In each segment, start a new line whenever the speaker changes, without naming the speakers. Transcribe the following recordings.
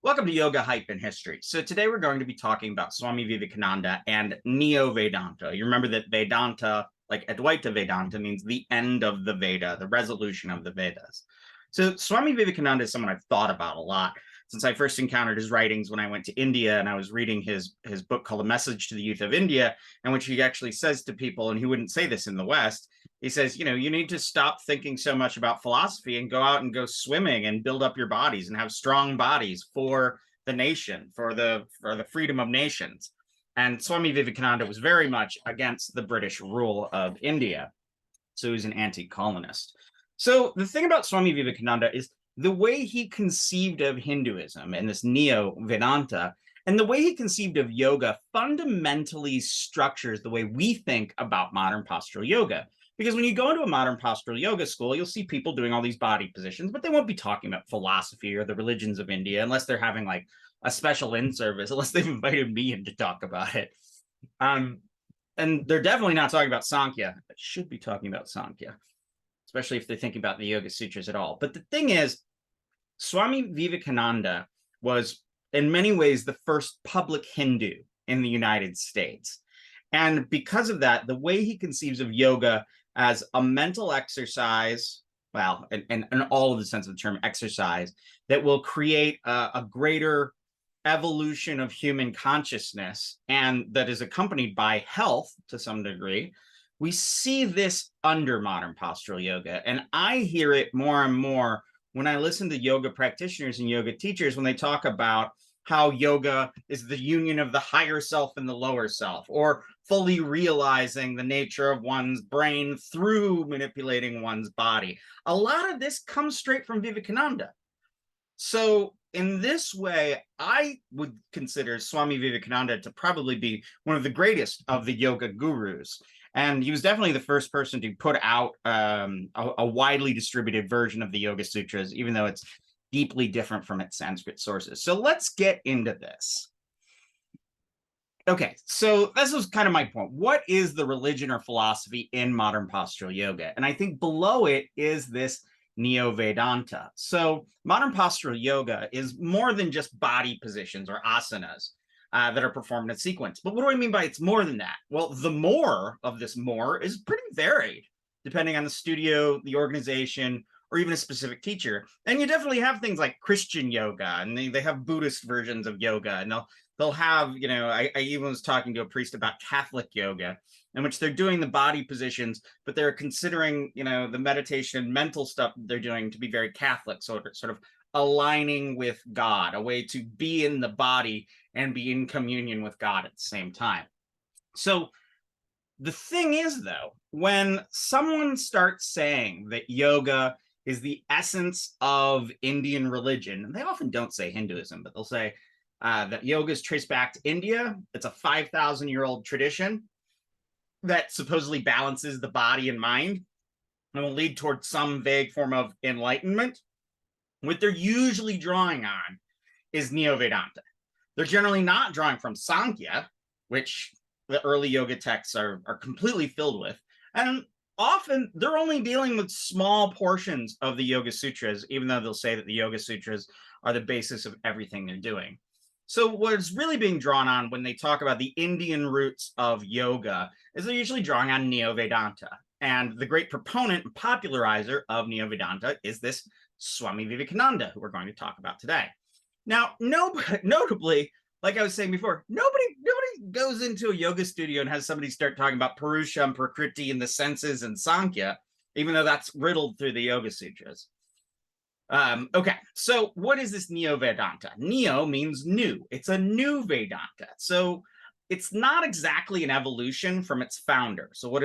Welcome to Yoga Hype and History. So today we're going to be talking about Swami Vivekananda and Neo-Vedanta. You remember that Vedanta, like Advaita Vedanta, means the end of the Veda, the resolution of the Vedas. So Swami Vivekananda is someone I've thought about a lot since I first encountered his writings when I went to India and I was reading his book called A Message to the Youth of India, in which he actually says to people, and he wouldn't say this in the West, he says, you need to stop thinking so much about philosophy and go out and go swimming and build up your bodies and have strong bodies for the nation, for the freedom of nations. And Swami Vivekananda was very much against the British rule of India. So he was an anti-colonist. So the thing about Swami Vivekananda is the way he conceived of Hinduism and this Neo-Vedanta, and the way he conceived of yoga fundamentally structures the way we think about modern postural yoga. Because when you go into a modern postural yoga school, you'll see people doing all these body positions, but they won't be talking about philosophy or the religions of India unless they're having like a special in-service, unless they've invited me in to talk about it. And they're definitely not talking about Sankhya. They should be talking about Sankhya, especially if they're thinking about the Yoga Sutras at all. But the thing is, Swami Vivekananda was in many ways the first public Hindu in the United States. And because of that, the way he conceives of yoga as a mental exercise, well, and all of the sense of the term exercise, that will create a greater evolution of human consciousness and that is accompanied by health to some degree, we see this under modern postural yoga. And I hear it more and more when I listen to yoga practitioners and yoga teachers when they talk about how yoga is the union of the higher self and the lower self, or fully realizing the nature of one's brain through manipulating one's body. A lot of this comes straight from Vivekananda. So in this way, I would consider Swami Vivekananda to probably be one of the greatest of the yoga gurus. And he was definitely the first person to put out a widely distributed version of the Yoga Sutras, even though it's deeply different from its Sanskrit sources. So let's get into this. Okay, so this was kind of my point. What is the religion or philosophy in modern postural yoga? And I think below it is this Neo-Vedanta. So modern postural yoga is more than just body positions or asanas that are performed in sequence. But what do I mean by it's more than that? Well, the more of this more is pretty varied, depending on the studio, the organization, or even a specific teacher. And you definitely have things like Christian yoga, and they have Buddhist versions of yoga, and they'll have, I even was talking to a priest about Catholic yoga, in which they're doing the body positions, but they're considering, the meditation and mental stuff they're doing to be very Catholic, sort of aligning with God, a way to be in the body and be in communion with God at the same time. So the thing is, though, when someone starts saying that yoga is the essence of Indian religion, and they often don't say Hinduism, but they'll say that yoga is traced back to India. It's a 5,000-year-old tradition that supposedly balances the body and mind and will lead towards some vague form of enlightenment. What they're usually drawing on is Neo-Vedanta. They're generally not drawing from Sankhya, which the early yoga texts are completely filled with. And often they're only dealing with small portions of the Yoga Sutras, even though they'll say that the Yoga Sutras are the basis of everything they're doing. So what's really being drawn on when they talk about the Indian roots of yoga is they're usually drawing on Neo-Vedanta. And the great proponent and popularizer of Neo-Vedanta is this Swami Vivekananda, who we're going to talk about today. Now, notably, like I was saying before, nobody goes into a yoga studio and has somebody start talking about Purusha and Prakriti and the senses and Sankhya, even though that's riddled through the Yoga Sutras. Okay, so what is this Neo-Vedanta? Neo means new. It's a new Vedanta. So it's not exactly an evolution from its founder. So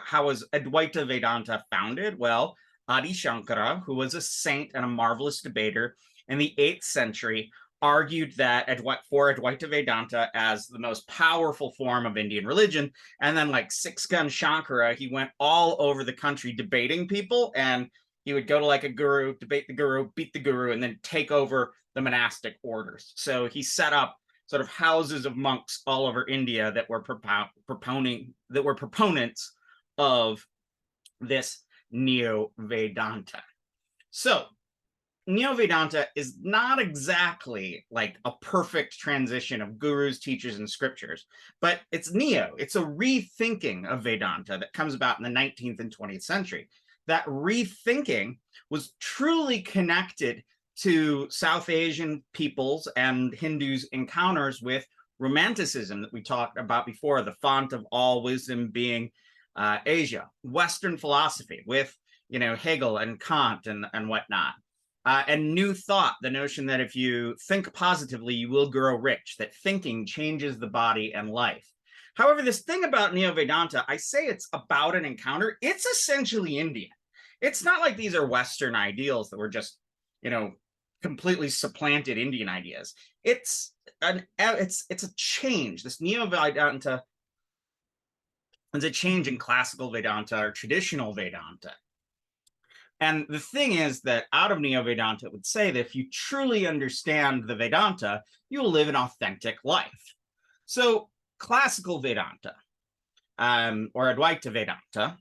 how was Advaita Vedanta founded? Well, Adi Shankara, who was a saint and a marvelous debater in the 8th century, argued that for Advaita Vedanta as the most powerful form of Indian religion. And then like Six-Gun Shankara, he went all over the country debating people, and he would go to like a guru, debate the guru, beat the guru, and then take over the monastic orders. So he set up sort of houses of monks all over India that were proponents of this Neo-Vedanta. So Neo-Vedanta is not exactly like a perfect transition of gurus, teachers, and scriptures, but it's neo. It's a rethinking of Vedanta that comes about in the 19th and 20th century. That rethinking was truly connected to South Asian peoples and Hindus' encounters with Romanticism that we talked about before, the font of all wisdom being Asia, Western philosophy with Hegel and Kant and whatnot. And new thought, the notion that if you think positively, you will grow rich, that thinking changes the body and life. However, this thing about Neo-Vedanta, I say it's about an encounter. It's essentially Indian. It's not like these are Western ideals that were just, completely supplanted Indian ideas. It's a change. This Neo-Vedanta is a change in classical Vedanta or traditional Vedanta. And the thing is that out of Neo-Vedanta, it would say that if you truly understand the Vedanta, you will live an authentic life. So classical Vedanta, or Advaita Vedanta,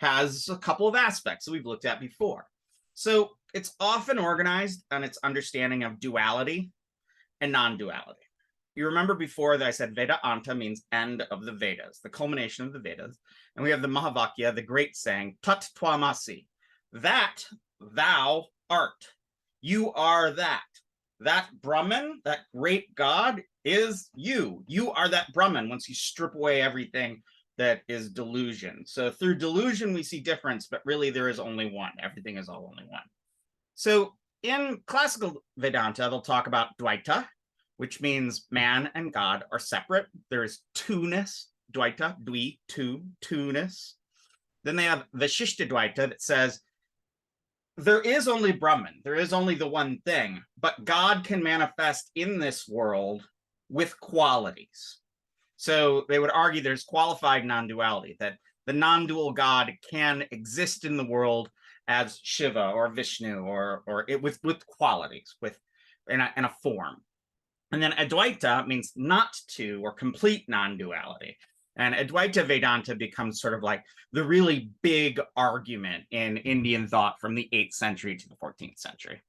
has a couple of aspects that we've looked at before. So it's often organized on its understanding of duality and non-duality. You remember before that I said Vedanta means end of the Vedas, the culmination of the Vedas. And we have the Mahavakya, the great saying, Tat Twamasi, that thou art. You are that. That Brahman, that great God, is you. You are that Brahman once you strip away everything that is delusion. So through delusion, we see difference, but really there is only one. Everything is all only one. So in classical Vedanta, they'll talk about Dvaita, which means man and God are separate. There is two-ness, Dvaita, dvi, two, two-ness. Then they have Vishishta Dvaita that says, there is only Brahman, there is only the one thing, but God can manifest in this world with qualities. So they would argue there's qualified non-duality, that the non-dual God can exist in the world as Shiva or Vishnu or with qualities, in a form. And then Advaita means not to or complete non-duality. And Advaita Vedanta becomes sort of like the really big argument in Indian thought from the 8th century to the 14th century,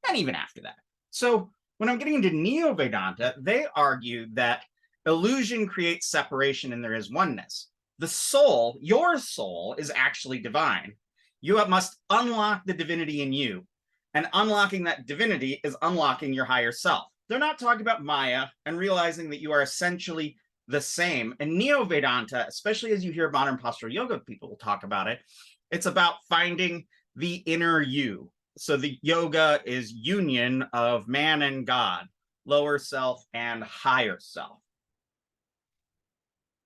and even after that. So when I'm getting into Neo-Vedanta, they argue that illusion creates separation and there is oneness. The soul, your soul, is actually divine. You must unlock the divinity in you. And unlocking that divinity is unlocking your higher self. They're not talking about Maya and realizing that you are essentially the same. And Neo-Vedanta, especially as you hear modern postural yoga people talk about it, it's about finding the inner you. So the yoga is union of man and God, lower self and higher self.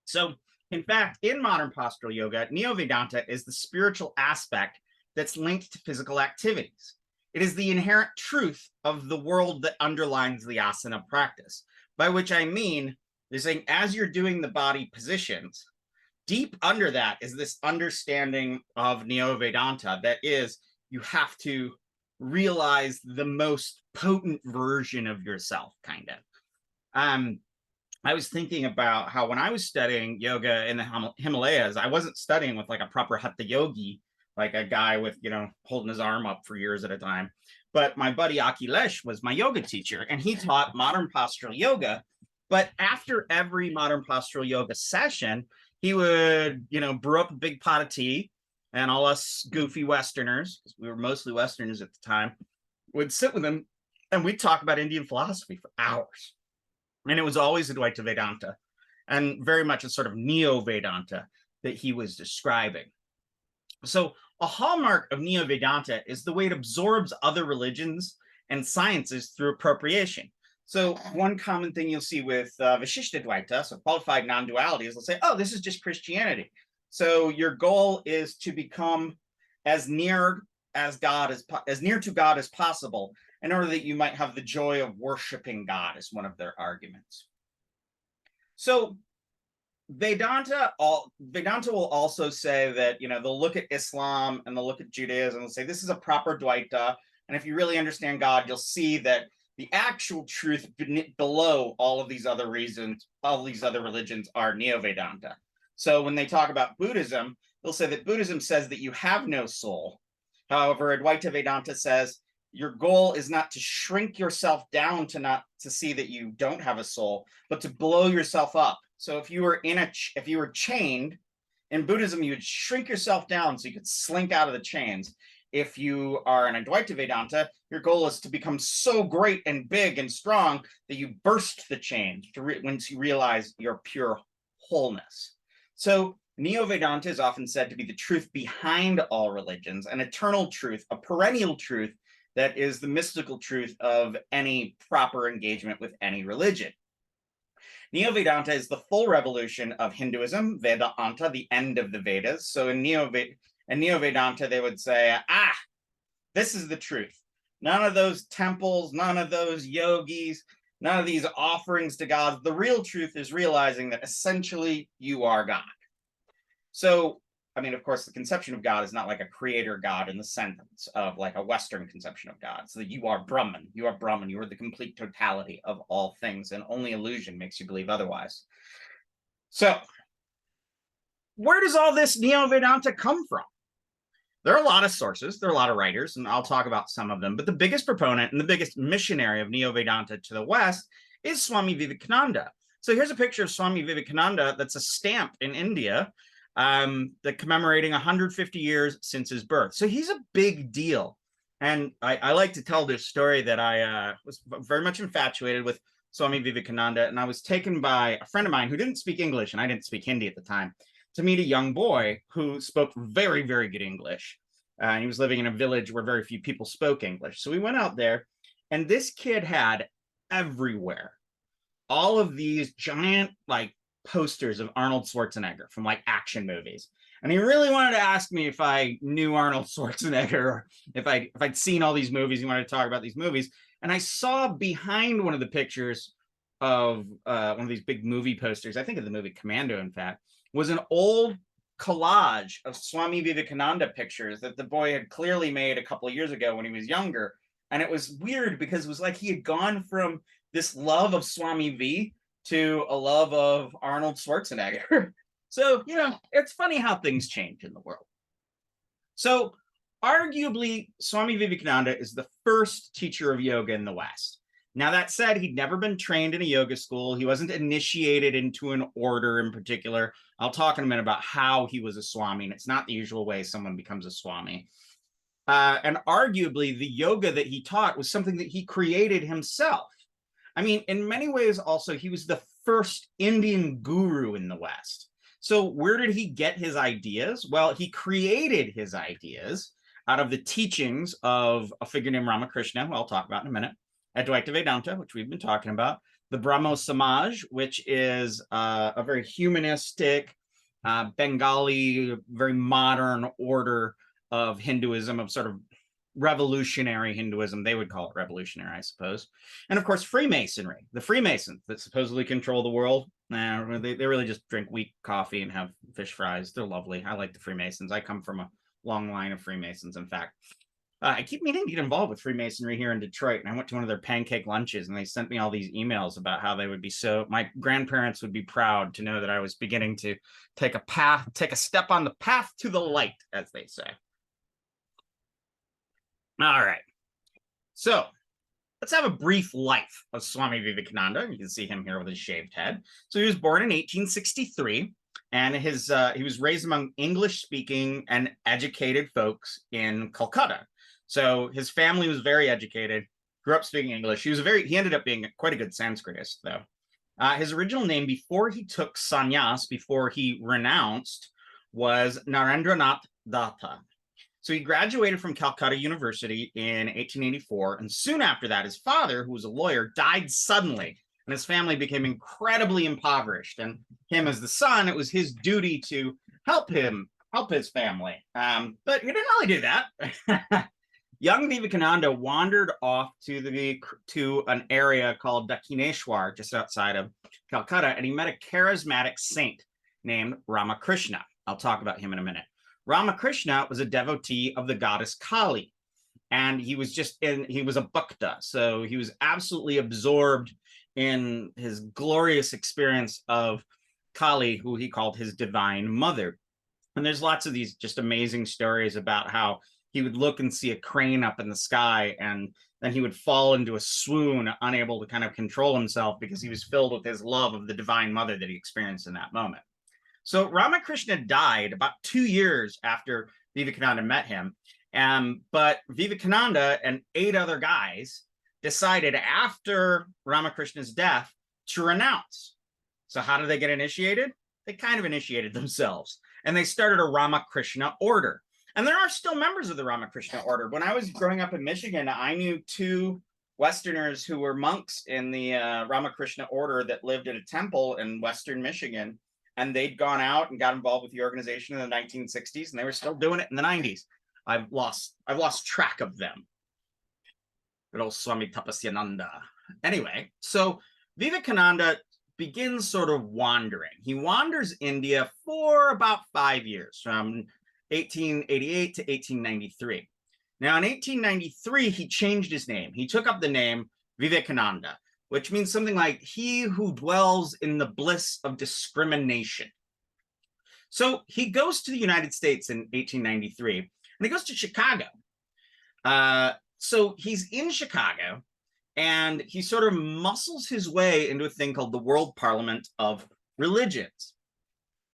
So in fact, in modern postural yoga, Neo-Vedanta is the spiritual aspect that's linked to physical activities. It is the inherent truth of the world that underlines the asana practice, by which I mean, they're saying as you're doing the body positions, deep under that is this understanding of Neo-Vedanta that is, you have to realize the most potent version of yourself, kind of. I was thinking about how when I was studying yoga in the Himalayas, I wasn't studying with like a proper hatha yogi, like a guy with, holding his arm up for years at a time. But my buddy Akhilesh was my yoga teacher, and he taught modern postural yoga. But after every modern postural yoga session, he would, brew up a big pot of tea, and all us goofy Westerners, because we were mostly Westerners at the time, would sit with him, and we'd talk about Indian philosophy for hours. And it was always Advaita Vedanta, and very much a sort of Neo-Vedanta that he was describing. So a hallmark of Neo-Vedanta is the way it absorbs other religions and sciences through appropriation. So one common thing you'll see with Vishishta Dvaita, so qualified non-duality, is they'll say, oh, this is just Christianity. So your goal is to become as near to God as possible, in order that you might have the joy of worshiping God, is one of their arguments. So Vedanta will also say that, they'll look at Islam and they'll look at Judaism and say, this is a proper Dvaita. And if you really understand God, you'll see that the actual truth below all of these other reasons, all of these other religions, are Neo-Vedanta. So when they talk about Buddhism, they'll say that Buddhism says that you have no soul. However, Advaita Vedanta says your goal is not to shrink yourself down to see that you don't have a soul, but to blow yourself up. So if you were chained in Buddhism, you would shrink yourself down so you could slink out of the chains. If you are an Advaita Vedanta, your goal is to become so great and big and strong that you burst the chains once you realize your pure wholeness. So Neo-Vedanta is often said to be the truth behind all religions, an eternal truth, a perennial truth that is the mystical truth of any proper engagement with any religion. Neo-Vedanta is the full revolution of Hinduism, Vedanta, the end of the Vedas. So in Neo-Vedanta, they would say, this is the truth. None of those temples, none of those yogis, none of these offerings to God. The real truth is realizing that essentially you are God. So, I mean, of course, the conception of God is not like a creator God in the sense of like a Western conception of God. So that you are Brahman, you are the complete totality of all things, and only illusion makes you believe otherwise. So, where does all this Neo-Vedanta come from? There are a lot of sources, there are a lot of writers, and I'll talk about some of them, but the biggest proponent and the biggest missionary of Neo-Vedanta to the West is Swami Vivekananda. So here's a picture of Swami Vivekananda that's a stamp in India, that commemorating 150 years since his birth. So he's a big deal. And I like to tell this story that I was very much infatuated with Swami Vivekananda, and I was taken by a friend of mine who didn't speak English, and I didn't speak Hindi at the time, to meet a young boy who spoke very, very good English. And he was living in a village where very few people spoke English. So we went out there, and this kid had everywhere all of these giant like posters of Arnold Schwarzenegger from like action movies. And he really wanted to ask me if I knew Arnold Schwarzenegger, or if I'd seen all these movies. He wanted to talk about these movies. And I saw behind one of the pictures of one of these big movie posters, I think of the movie Commando, in fact, was an old collage of Swami Vivekananda pictures that the boy had clearly made a couple of years ago when he was younger. And it was weird because it was like he had gone from this love of Swami V to a love of Arnold Schwarzenegger. So, you know, it's funny how things change in the world. So, arguably, Swami Vivekananda is the first teacher of yoga in the West. Now, that said, he'd never been trained in a yoga school. He wasn't initiated into an order in particular. I'll talk in a minute about how he was a Swami, and it's not the usual way someone becomes a Swami. And arguably, the yoga that he taught was something that he created himself. I mean, in many ways, also, he was the first Indian guru in the West. So where did he get his ideas? Well, he created his ideas out of the teachings of a figure named Ramakrishna, who I'll talk about in a minute, Advaita Vedanta, which we've been talking about, the Brahmos Samaj, which is a very humanistic, Bengali, very modern order of Hinduism, of sort of revolutionary Hinduism. They would call it revolutionary, I suppose. And of course, Freemasonry, the Freemasons that supposedly control the world. They really just drink weak coffee and have fish fries. They're lovely. I like the Freemasons. I come from a long line of Freemasons, in fact. I keep meaning to get involved with Freemasonry here in Detroit, and I went to one of their pancake lunches, and they sent me all these emails about how they would be my grandparents would be proud to know that I was beginning to take a step on the path to the light, as they say. All right, so let's have a brief life of Swami Vivekananda. You can see him here with his shaved head. So he was born in 1863, and he was raised among English-speaking and educated folks in Calcutta. So his family was very educated, grew up speaking English. He ended up being quite a good Sanskritist, though. His original name before he took sannyas, before he renounced, was Narendranath Datta. So he graduated from Calcutta University in 1884, and soon after that, his father, who was a lawyer, died suddenly, and his family became incredibly impoverished. And him, as the son, it was his duty to help his family. But he didn't really do that. Young Vivekananda wandered off to an area called Dakshineshwar, just outside of Calcutta, and he met a charismatic saint named Ramakrishna. I'll talk about him in a minute. Ramakrishna was a devotee of the goddess Kali, and he was a bhakta, so he was absolutely absorbed in his glorious experience of Kali, who he called his divine mother. And there's lots of these just amazing stories about how he would look and see a crane up in the sky, and then he would fall into a swoon, unable to kind of control himself because he was filled with his love of the Divine Mother that he experienced in that moment. So Ramakrishna died about 2 years after Vivekananda met him. But Vivekananda and 8 other guys decided after Ramakrishna's death to renounce. So how did they get initiated? They kind of initiated themselves, and they started a Ramakrishna order. And there are still members of the Ramakrishna order. When I was growing up in Michigan, I knew 2 Westerners who were monks in the Ramakrishna order that lived at a temple in Western Michigan. And they'd gone out and got involved with the organization in the 1960s, and they were still doing it in the 90s. I've lost track of them. Good old Swami Tapasyananda. Anyway, so Vivekananda begins sort of wandering. He wanders India for about 5 years, from 1888 to 1893. Now, in 1893, he changed his name. He took up the name Vivekananda, which means something like he who dwells in the bliss of discrimination. So he goes to the United States in 1893, and he goes to Chicago. So he's in Chicago, and he sort of muscles his way into a thing called the World Parliament of Religions.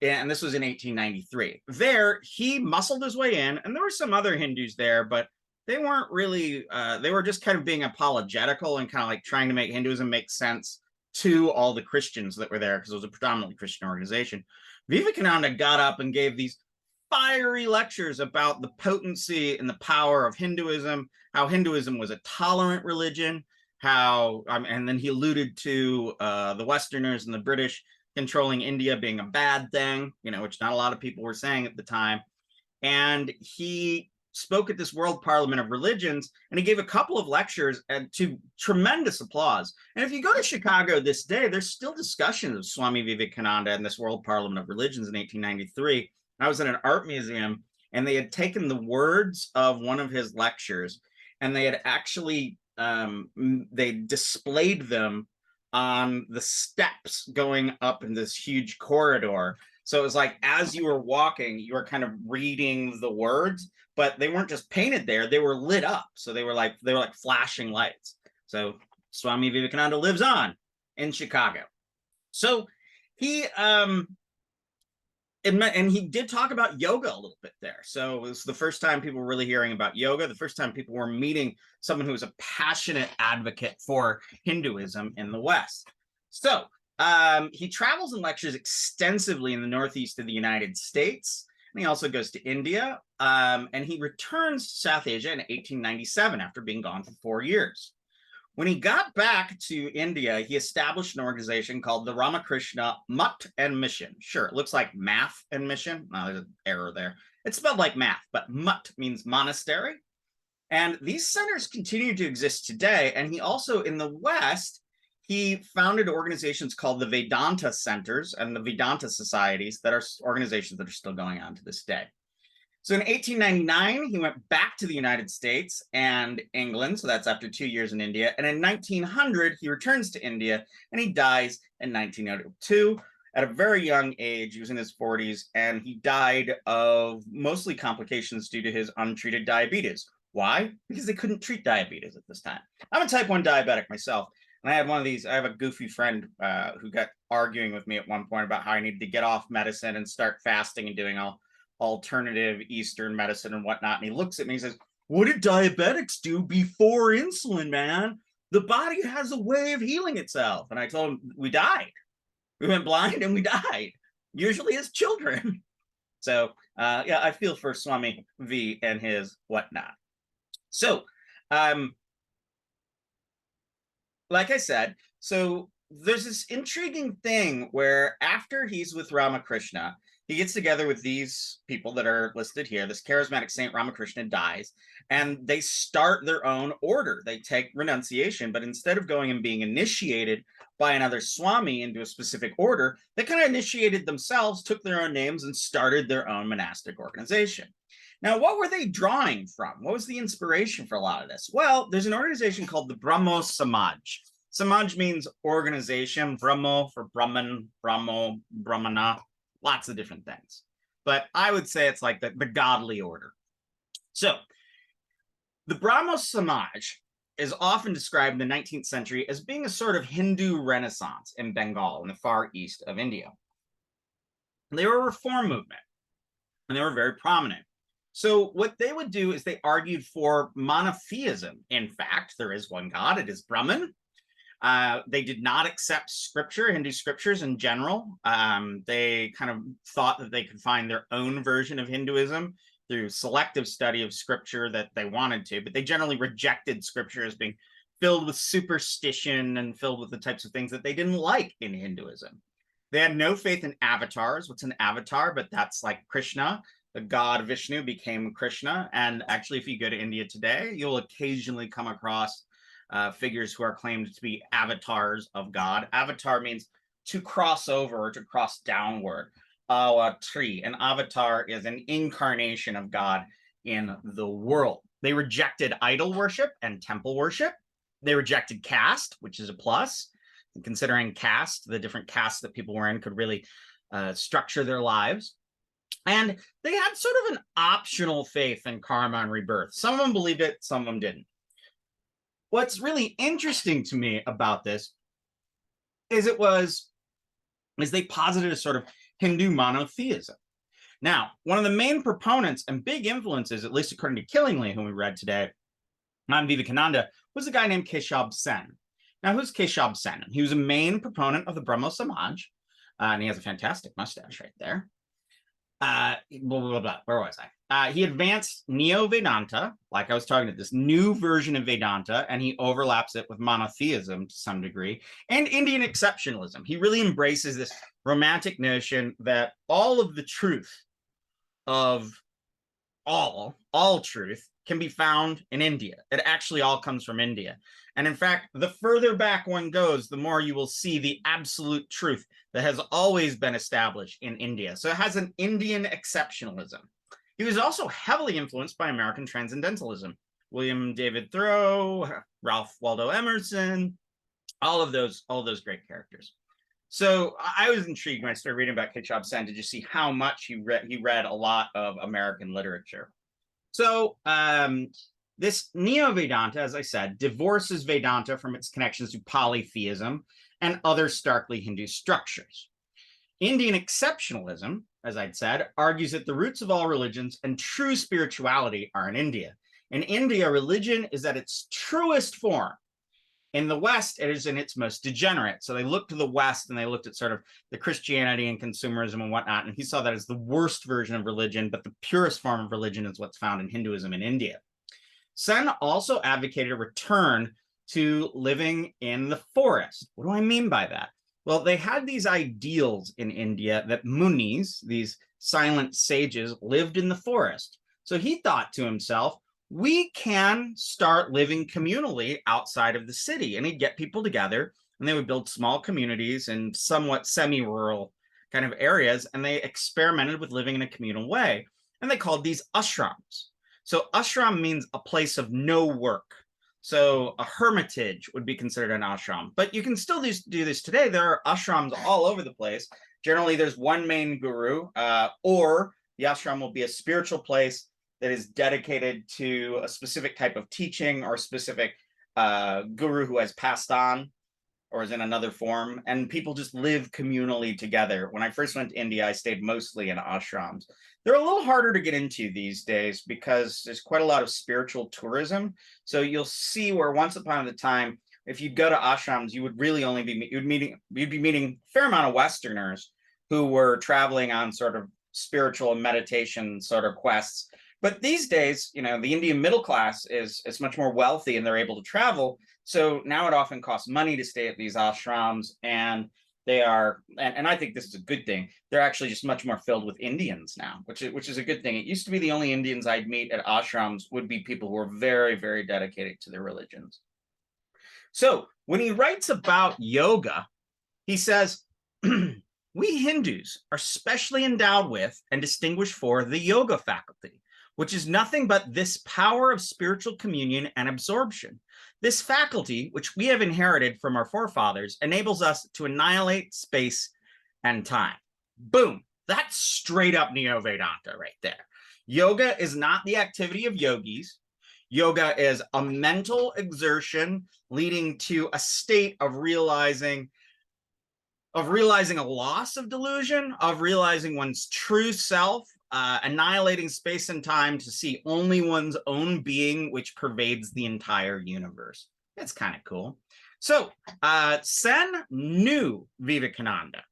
And this was in 1893. There, he muscled his way in, and there were some other Hindus there, but they weren't really, they were just kind of being apologetical and kind of like trying to make Hinduism make sense to all the Christians that were there, because it was a predominantly Christian organization. Vivekananda got up and gave these fiery lectures about the potency and the power of Hinduism, how Hinduism was a tolerant religion, how, and then he alluded to the Westerners and the British controlling India being a bad thing, you know, which not a lot of people were saying at the time. And he spoke at this World Parliament of Religions, and he gave a couple of lectures and to tremendous applause. And if you go to Chicago this day, there's still discussions of Swami Vivekananda and this World Parliament of Religions in 1893. I was in an art museum, and they had taken the words of one of his lectures, and they had actually they displayed them on the steps going up in this huge corridor. So it was like, as you were walking, you were kind of reading the words, but they weren't just painted there, they were lit up. So they were like flashing lights. So Swami Vivekananda lives on in Chicago. So he and he did talk about yoga a little bit there. So it was the first time people were really hearing about yoga, the first time people were meeting someone who was a passionate advocate for Hinduism in the West. So he travels and lectures extensively in the Northeast of the United States. And he also goes to India, and he returns to South Asia in 1897 after being gone for 4 years. When he got back to India, he established an organization called the Ramakrishna Mutt and Mission. Sure, it looks like math and mission. Oh, there's an error there. It's spelled like math, but Mutt means monastery. And these centers continue to exist today. And he also, in the West, he founded organizations called the Vedanta Centers and the Vedanta Societies that are organizations that are still going on to this day. So in 1899, he went back to the United States and England. So that's after 2 years in India. And in 1900, he returns to India, and he dies in 1902 at a very young age. He was in his 40s, and he died of mostly complications due to his untreated diabetes. Why? Because they couldn't treat diabetes at this time. I'm a type 1 diabetic myself. And I had one of these, I have a goofy friend who got arguing with me at one point about how I needed to get off medicine and start fasting and doing all alternative Eastern medicine and whatnot. And he looks at me and says, what did diabetics do before insulin, man? The body has a way of healing itself. And I told him, we died. We went blind and we died, usually as children. So yeah, I feel for Swami V and his whatnot. So like I said, so there's this intriguing thing where after he's with Ramakrishna, he gets together with these people that are listed here. This charismatic Saint Ramakrishna dies, and they start their own order. They take renunciation, but instead of going and being initiated by another Swami into a specific order, they kind of initiated themselves, took their own names, and started their own monastic organization. Now, what were they drawing from? What was the inspiration for a lot of this? Well, there's an organization called the Brahmos Samaj. Samaj means organization, Brahmo for Brahman, Brahmo, Brahmana, lots of different things. But I would say it's like the godly order. So The Brahmos Samaj is often described in the 19th century as being a sort of Hindu renaissance in Bengal, in the far east of India. They were a reform movement, and they were very prominent. So what they would do is they argued for monotheism. In fact, there is one God, it is Brahman. They did not accept scripture, Hindu scriptures in general. They kind of thought that they could find their own version of Hinduism through selective study of scripture that they wanted to, but they generally rejected scripture as being filled with superstition and filled with the types of things that they didn't like in Hinduism. They had no faith in avatars. What's an avatar? But that's like Krishna. The god Vishnu became Krishna. And actually, if you go to India today, you'll occasionally come across figures who are claimed to be avatars of God. Avatar means to cross over or to cross downward. Avatri, an avatar is an incarnation of God in the world. They rejected idol worship and temple worship. They rejected caste, which is a plus. Considering caste, the different castes that people were in could really structure their lives. And they had sort of an optional faith in karma and rebirth. Some of them believed it, some of them didn't. What's really interesting to me about this is they posited a sort of Hindu monotheism. Now, one of the main proponents and big influences, at least according to Killingly, whom we read today, Swami Vivekananda, was a guy named Keshab Sen. Now, who's Keshab Sen? He was a main proponent of the Brahmo Samaj, and he has a fantastic mustache right there. Blah, blah, blah. Where was I? He advanced Neo-vedanta, like I was talking about, this new version of Vedanta, and he overlaps it with monotheism to some degree, and Indian exceptionalism. He really embraces this romantic notion that all of the truth of all truth can be found in India. It actually all comes from India. And in fact, the further back one goes, the more you will see the absolute truth that has always been established in India. So it has an Indian exceptionalism. He was also heavily influenced by American transcendentalism. William David Thoreau, Ralph Waldo Emerson, all of those great characters. So I was intrigued when I started reading about Keshab Sen to just see how much he read a lot of American literature. So this Neo-Vedanta, as I said, divorces Vedanta from its connections to polytheism and other starkly Hindu structures. Indian exceptionalism, as I'd said, argues that the roots of all religions and true spirituality are in India. In India, religion is at its truest form. In the West, it is in its most degenerate. So they looked to the West and they looked at sort of the Christianity and consumerism and whatnot, and he saw that as the worst version of religion, but the purest form of religion is what's found in Hinduism in India. Sen also advocated a return to living in the forest. What do I mean by that? Well, they had these ideals in India that munis, these silent sages, lived in the forest. So he thought to himself, we can start living communally outside of the city. And he'd get people together and they would build small communities in somewhat semi-rural kind of areas. And they experimented with living in a communal way. And they called these ashrams. So ashram means a place of no work. So a hermitage would be considered an ashram, but you can still do this today. There are ashrams all over the place. Generally, there's one main guru, or the ashram will be a spiritual place that is dedicated to a specific type of teaching or a specific guru who has passed on or is in another form. And people just live communally together. When I first went to India, I stayed mostly in ashrams. They're a little harder to get into these days because there's quite a lot of spiritual tourism. So you'll see where once upon a time, if you go to ashrams, you would really only be you'd be meeting a fair amount of Westerners who were traveling on sort of spiritual and meditation sort of quests. But these days, you know, the Indian middle class is much more wealthy and they're able to travel. So now it often costs money to stay at these ashrams, and they are, and I think this is a good thing, they're actually just much more filled with Indians now, which is a good thing. It used to be the only Indians I'd meet at ashrams would be people who were very, very dedicated to their religions. So when he writes about yoga, he says, we Hindus are specially endowed with and distinguished for the yoga faculty, which is nothing but this power of spiritual communion and absorption. This faculty, which we have inherited from our forefathers, enables us to annihilate space and time. Boom. That's straight up Neo-Vedanta right there. Yoga is not the activity of yogis. Yoga is a mental exertion leading to a state of realizing a loss of delusion, of realizing one's true self, annihilating space and time to see only one's own being, which pervades the entire universe. That's kind of cool. So Sen knew Vivekananda,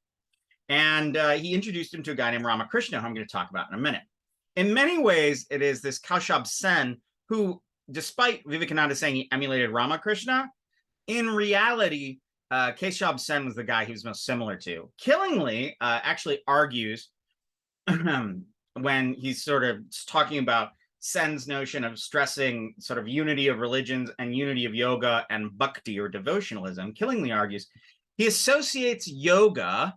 and he introduced him to a guy named Ramakrishna, who I'm going to talk about in a minute. In many ways, it is this Kaushab Sen who, despite Vivekananda saying he emulated Ramakrishna, in reality, Keshav Sen was the guy he was most similar to. Killingly actually argues when he's sort of talking about Sen's notion of stressing sort of unity of religions and unity of yoga and bhakti or devotionalism. Killingly argues he associates yoga,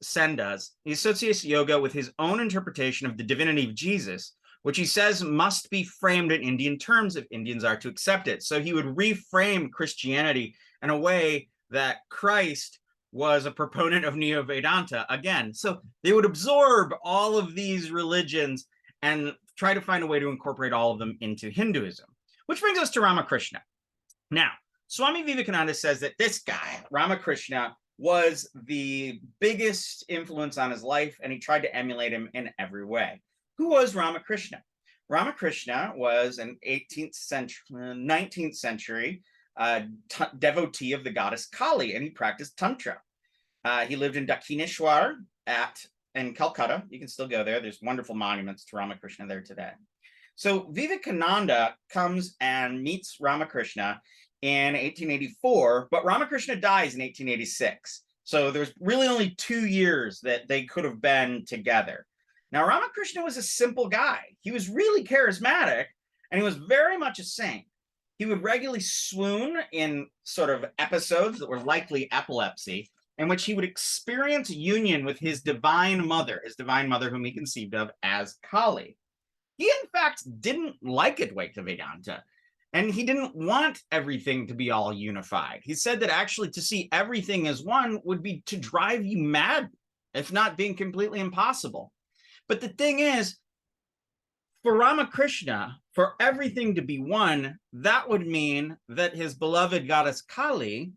Sen does, he associates yoga with his own interpretation of the divinity of Jesus, which he says must be framed in Indian terms if Indians are to accept it. So he would reframe Christianity in a way that Christ was a proponent of Neo-vedanta again. So they would absorb all of these religions and try to find a way to incorporate all of them into Hinduism, which brings us to Ramakrishna. Now, Swami Vivekananda says that this guy, Ramakrishna, was the biggest influence on his life, and he tried to emulate him in every way. Who was Ramakrishna? Ramakrishna was an 19th century devotee of the goddess Kali, and he practiced Tantra. He lived in Dakshineshwar in Calcutta. You can still go there. There's wonderful monuments to Ramakrishna there today. So Vivekananda comes and meets Ramakrishna in 1884, but Ramakrishna dies in 1886. So there's really only 2 years that they could have been together. Now, Ramakrishna was a simple guy. He was really charismatic, and he was very much a saint. He would regularly swoon in sort of episodes that were likely epilepsy, in which he would experience union with his divine mother whom he conceived of as Kali. He, in fact, didn't like Advaita Vedanta, and he didn't want everything to be all unified. He said that actually to see everything as one would be to drive you mad, if not being completely impossible. But the thing is, for Ramakrishna, for everything to be one, that would mean that his beloved goddess Kali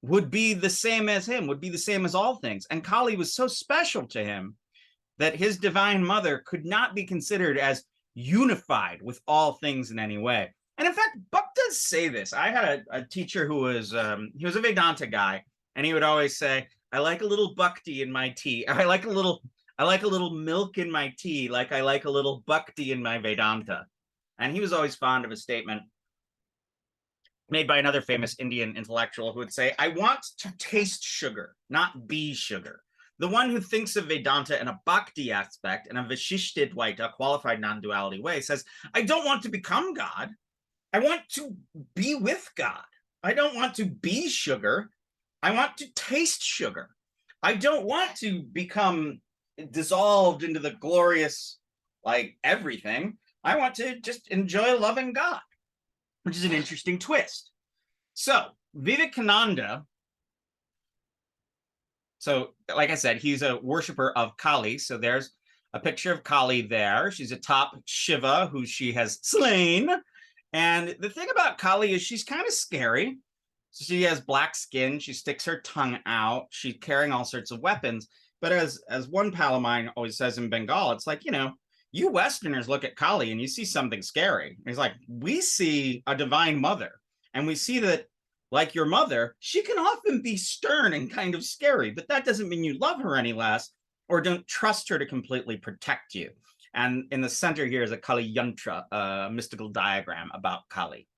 would be the same as him, would be the same as all things. And Kali was so special to him that his divine mother could not be considered as unified with all things in any way. And in fact, Buck does say this. I had a teacher who was, he was a Vedanta guy, and he would always say, I like a little bhakti in my tea. I like a little milk in my tea, like I like a little bhakti in my Vedanta. And he was always fond of a statement made by another famous Indian intellectual who would say, I want to taste sugar, not be sugar. The one who thinks of Vedanta in a bhakti aspect, in a Vishishtadvaita, qualified non-duality way, says, I don't want to become God. I want to be with God. I don't want to be sugar. I want to taste sugar. I don't want to become dissolved into the glorious, like, everything. I want to just enjoy loving God, which is an interesting twist. So Vivekananda, so like I said, he's a worshiper of Kali. So there's a picture of Kali there. She's atop Shiva, who she has slain. And the thing about Kali is she's kind of scary. She has black skin. She sticks her tongue out. She's carrying all sorts of weapons. But as one pal of mine always says in Bengal, it's like, you know, you Westerners look at Kali and you see something scary. And he's like, we see a divine mother. And we see that, like your mother, she can often be stern and kind of scary, but that doesn't mean you love her any less or don't trust her to completely protect you. And in the center here is a Kali Yantra, a mystical diagram about Kali.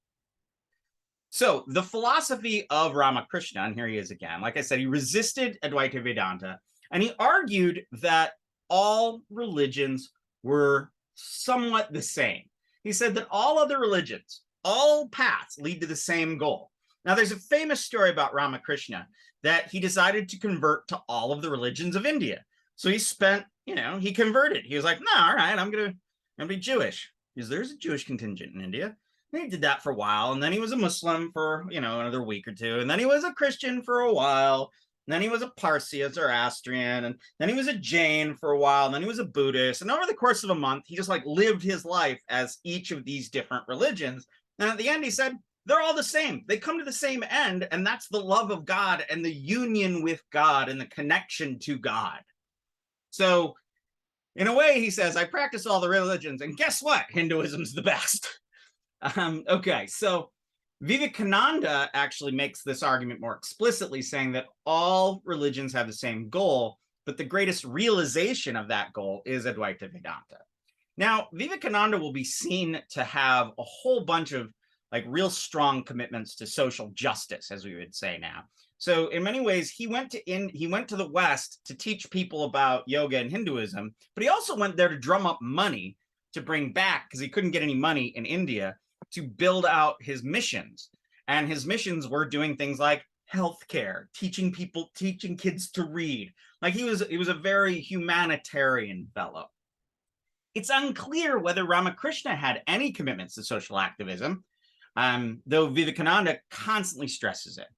So the philosophy of Ramakrishna, and here he is again, like I said, he resisted Advaita Vedanta, and he argued that all religions were somewhat the same. He said that all other religions, all paths lead to the same goal. Now, there's a famous story about Ramakrishna that he decided to convert to all of the religions of India. So he spent, you know, he converted. He was like, no, all right, I'm gonna be Jewish, because there's a Jewish contingent in India. And he did that for a while, and then he was a Muslim for, you know, another week or two, and then he was a Christian for a while, then he was a Parsi, a Zoroastrian, and then he was a Jain for a while, and then he was a Buddhist. And over the course of a month, he just like lived his life as each of these different religions. And at the end, he said, they're all the same. They come to the same end, and that's the love of God and the union with God and the connection to God. So in a way, he says, I practice all the religions, and guess what? Hinduism's the best. Okay, so Vivekananda actually makes this argument more explicitly, saying that all religions have the same goal, but the greatest realization of that goal is Advaita Vedanta. Now, Vivekananda will be seen to have a whole bunch of like real strong commitments to social justice, as we would say now. So in many ways, he went to the West to teach people about yoga and Hinduism, but he also went there to drum up money to bring back, because he couldn't get any money in India, to build out his missions. And his missions were doing things like healthcare, teaching kids to read. Like he was a very humanitarian fellow. It's unclear whether Ramakrishna had any commitments to social activism, though Vivekananda constantly stresses it.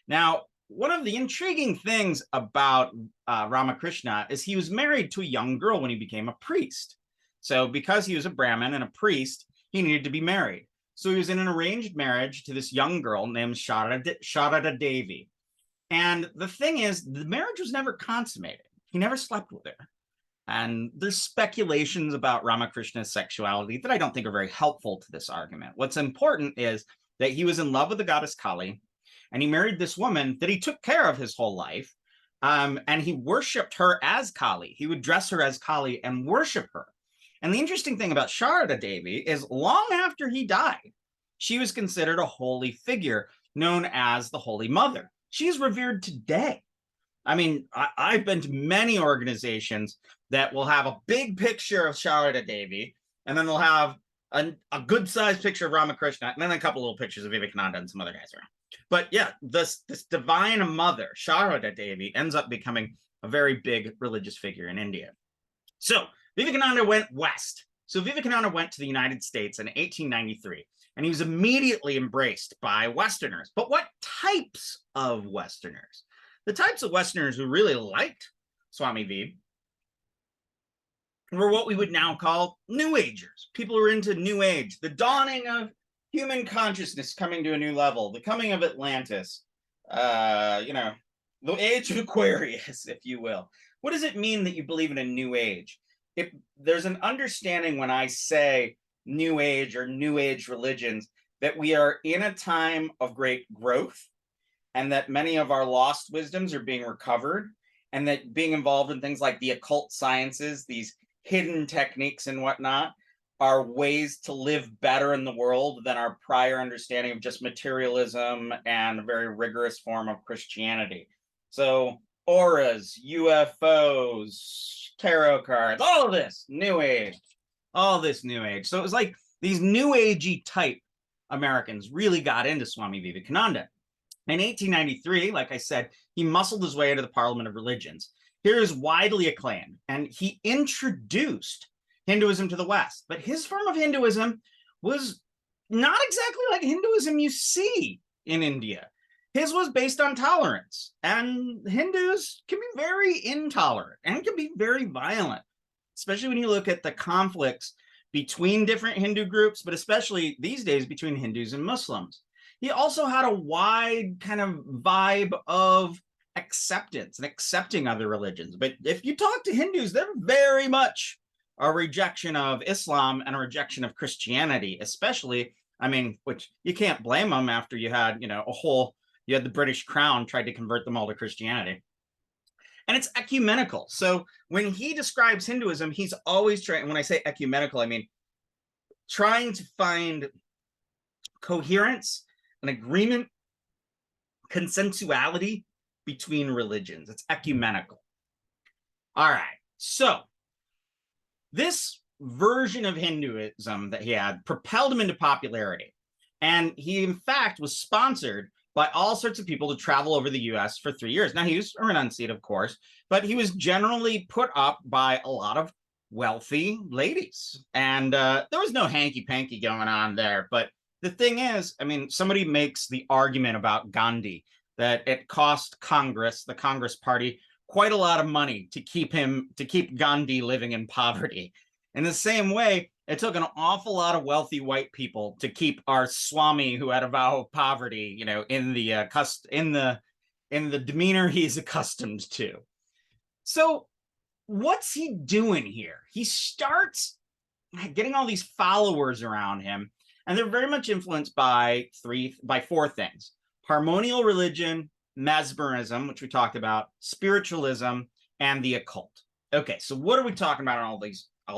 Now, one of the intriguing things about Ramakrishna is he was married to a young girl when he became a priest. So because he was a Brahmin and a priest, he needed to be married. So he was in an arranged marriage to this young girl named Sharada Devi. And the thing is, the marriage was never consummated. He never slept with her. And there's speculations about Ramakrishna's sexuality that I don't think are very helpful to this argument. What's important is that he was in love with the goddess Kali, and he married this woman that he took care of his whole life, and he worshipped her as Kali. He would dress her as Kali and worship her. And the interesting thing about Sharada Devi is long after he died, she was considered a holy figure known as the Holy Mother. She's revered today. I mean, I've been to many organizations that will have a big picture of Sharada Devi, and then they'll have a good-sized picture of Ramakrishna, and then a couple little pictures of Vivekananda and some other guys around. But yeah, this divine mother, Sharada Devi, ends up becoming a very big religious figure in India. So Vivekananda went west. So Vivekananda went to the United States in 1893, and he was immediately embraced by Westerners. But what types of Westerners? The types of Westerners who really liked Swami V were what we would now call New Agers. People who were into New Age, the dawning of human consciousness coming to a new level, the coming of Atlantis, the age of Aquarius, if you will. What does it mean that you believe in a new age? There's an understanding when I say New Age or New Age religions that we are in a time of great growth, and that many of our lost wisdoms are being recovered, and that being involved in things like the occult sciences, these hidden techniques and whatnot, are ways to live better in the world than our prior understanding of just materialism and a very rigorous form of Christianity. So auras, UFOs, tarot cards, all of this New Age, all this New Age. So it was like these New Agey type Americans really got into Swami Vivekananda. In 1893, like I said, he muscled his way into the Parliament of Religions. Here is widely acclaimed, and he introduced Hinduism to the West. But his form of Hinduism was not exactly like Hinduism you see in India. His was based on tolerance, and Hindus can be very intolerant and can be very violent, especially when you look at the conflicts between different Hindu groups, but especially these days between Hindus and Muslims. He also had a wide kind of vibe of acceptance and accepting other religions. But if you talk to Hindus, they're very much a rejection of Islam and a rejection of Christianity, especially, which you can't blame them after you had, you had the British Crown tried to convert them all to Christianity. And it's ecumenical. So when he describes Hinduism, he's always trying, when I say ecumenical, I mean trying to find coherence, an agreement, consensuality between religions. It's ecumenical. All right. So this version of Hinduism that he had propelled him into popularity. And he, in fact, was sponsored by all sorts of people to travel over the US for 3 years. Now, he was a renunciate, of course, but he was generally put up by a lot of wealthy ladies. And there was no hanky-panky going on there. But the thing is, somebody makes the argument about Gandhi that it cost Congress, the Congress Party, quite a lot of money to keep Gandhi living in poverty. In the same way, it took an awful lot of wealthy white people to keep our Swami, who had a vow of poverty, you know, in the demeanor he's accustomed to. So what's he doing here? He starts getting all these followers around him, and they're very much influenced by four things: harmonial religion, mesmerism, which we talked about, spiritualism, and the occult. Okay, so what are we talking about on all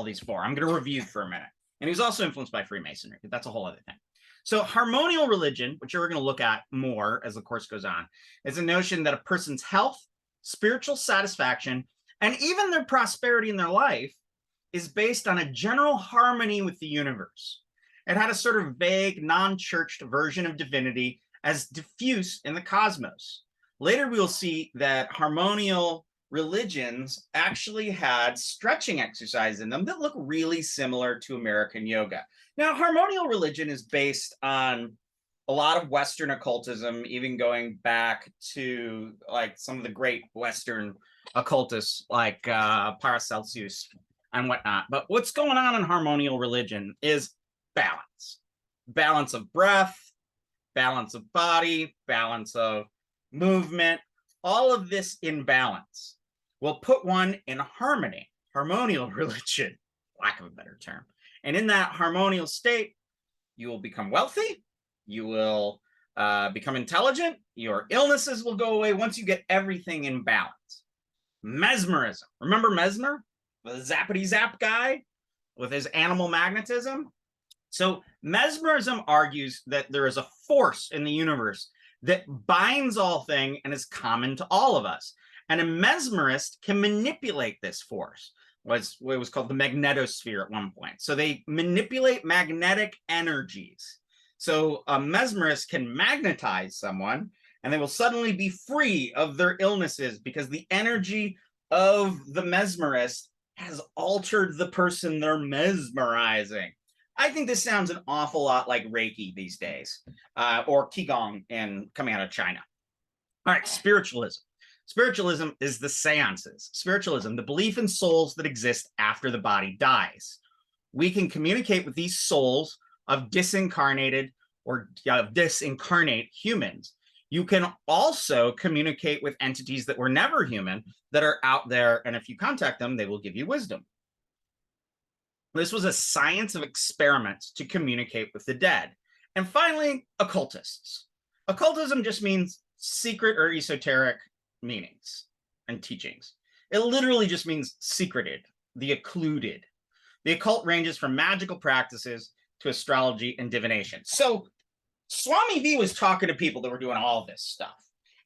these four? I'm going to review for a minute. And he's also influenced by Freemasonry, but that's a whole other thing. So harmonial religion, which we're going to look at more as the course goes on, is a notion that a person's health, spiritual satisfaction, and even their prosperity in their life is based on a general harmony with the universe. It had a sort of vague, non-churched version of divinity as diffuse in the cosmos. Later, we will see that harmonial religions actually had stretching exercises in them that look really similar to American yoga. Now, harmonial religion is based on a lot of Western occultism, even going back to like some of the great Western occultists like Paracelsus and whatnot. But what's going on in harmonial religion is balance. Balance of breath, balance of body, balance of movement, all of this in balance will put one in harmony, harmonial religion, lack of a better term. And in that harmonial state, you will become wealthy, you will become intelligent, your illnesses will go away once you get everything in balance. Mesmerism. Remember Mesmer, the zappity zap guy with his animal magnetism? So mesmerism argues that there is a force in the universe that binds all things and is common to all of us. And a mesmerist can manipulate this force. It was called the magnetosphere at one point. So they manipulate magnetic energies. So a mesmerist can magnetize someone and they will suddenly be free of their illnesses because the energy of the mesmerist has altered the person they're mesmerizing. I think this sounds an awful lot like Reiki these days, or Qigong coming out of China. All right, spiritualism. Spiritualism is the seances. Spiritualism, the belief in souls that exist after the body dies. We can communicate with these souls of disincarnated or disincarnate humans. You can also communicate with entities that were never human that are out there, and if you contact them, they will give you wisdom. This was a science of experiments to communicate with the dead. And finally, occultists. Occultism just means secret or esoteric meanings and teachings. It literally just means secreted, the occluded. The occult ranges from magical practices to astrology and divination. So Swami V was talking to people that were doing all this stuff.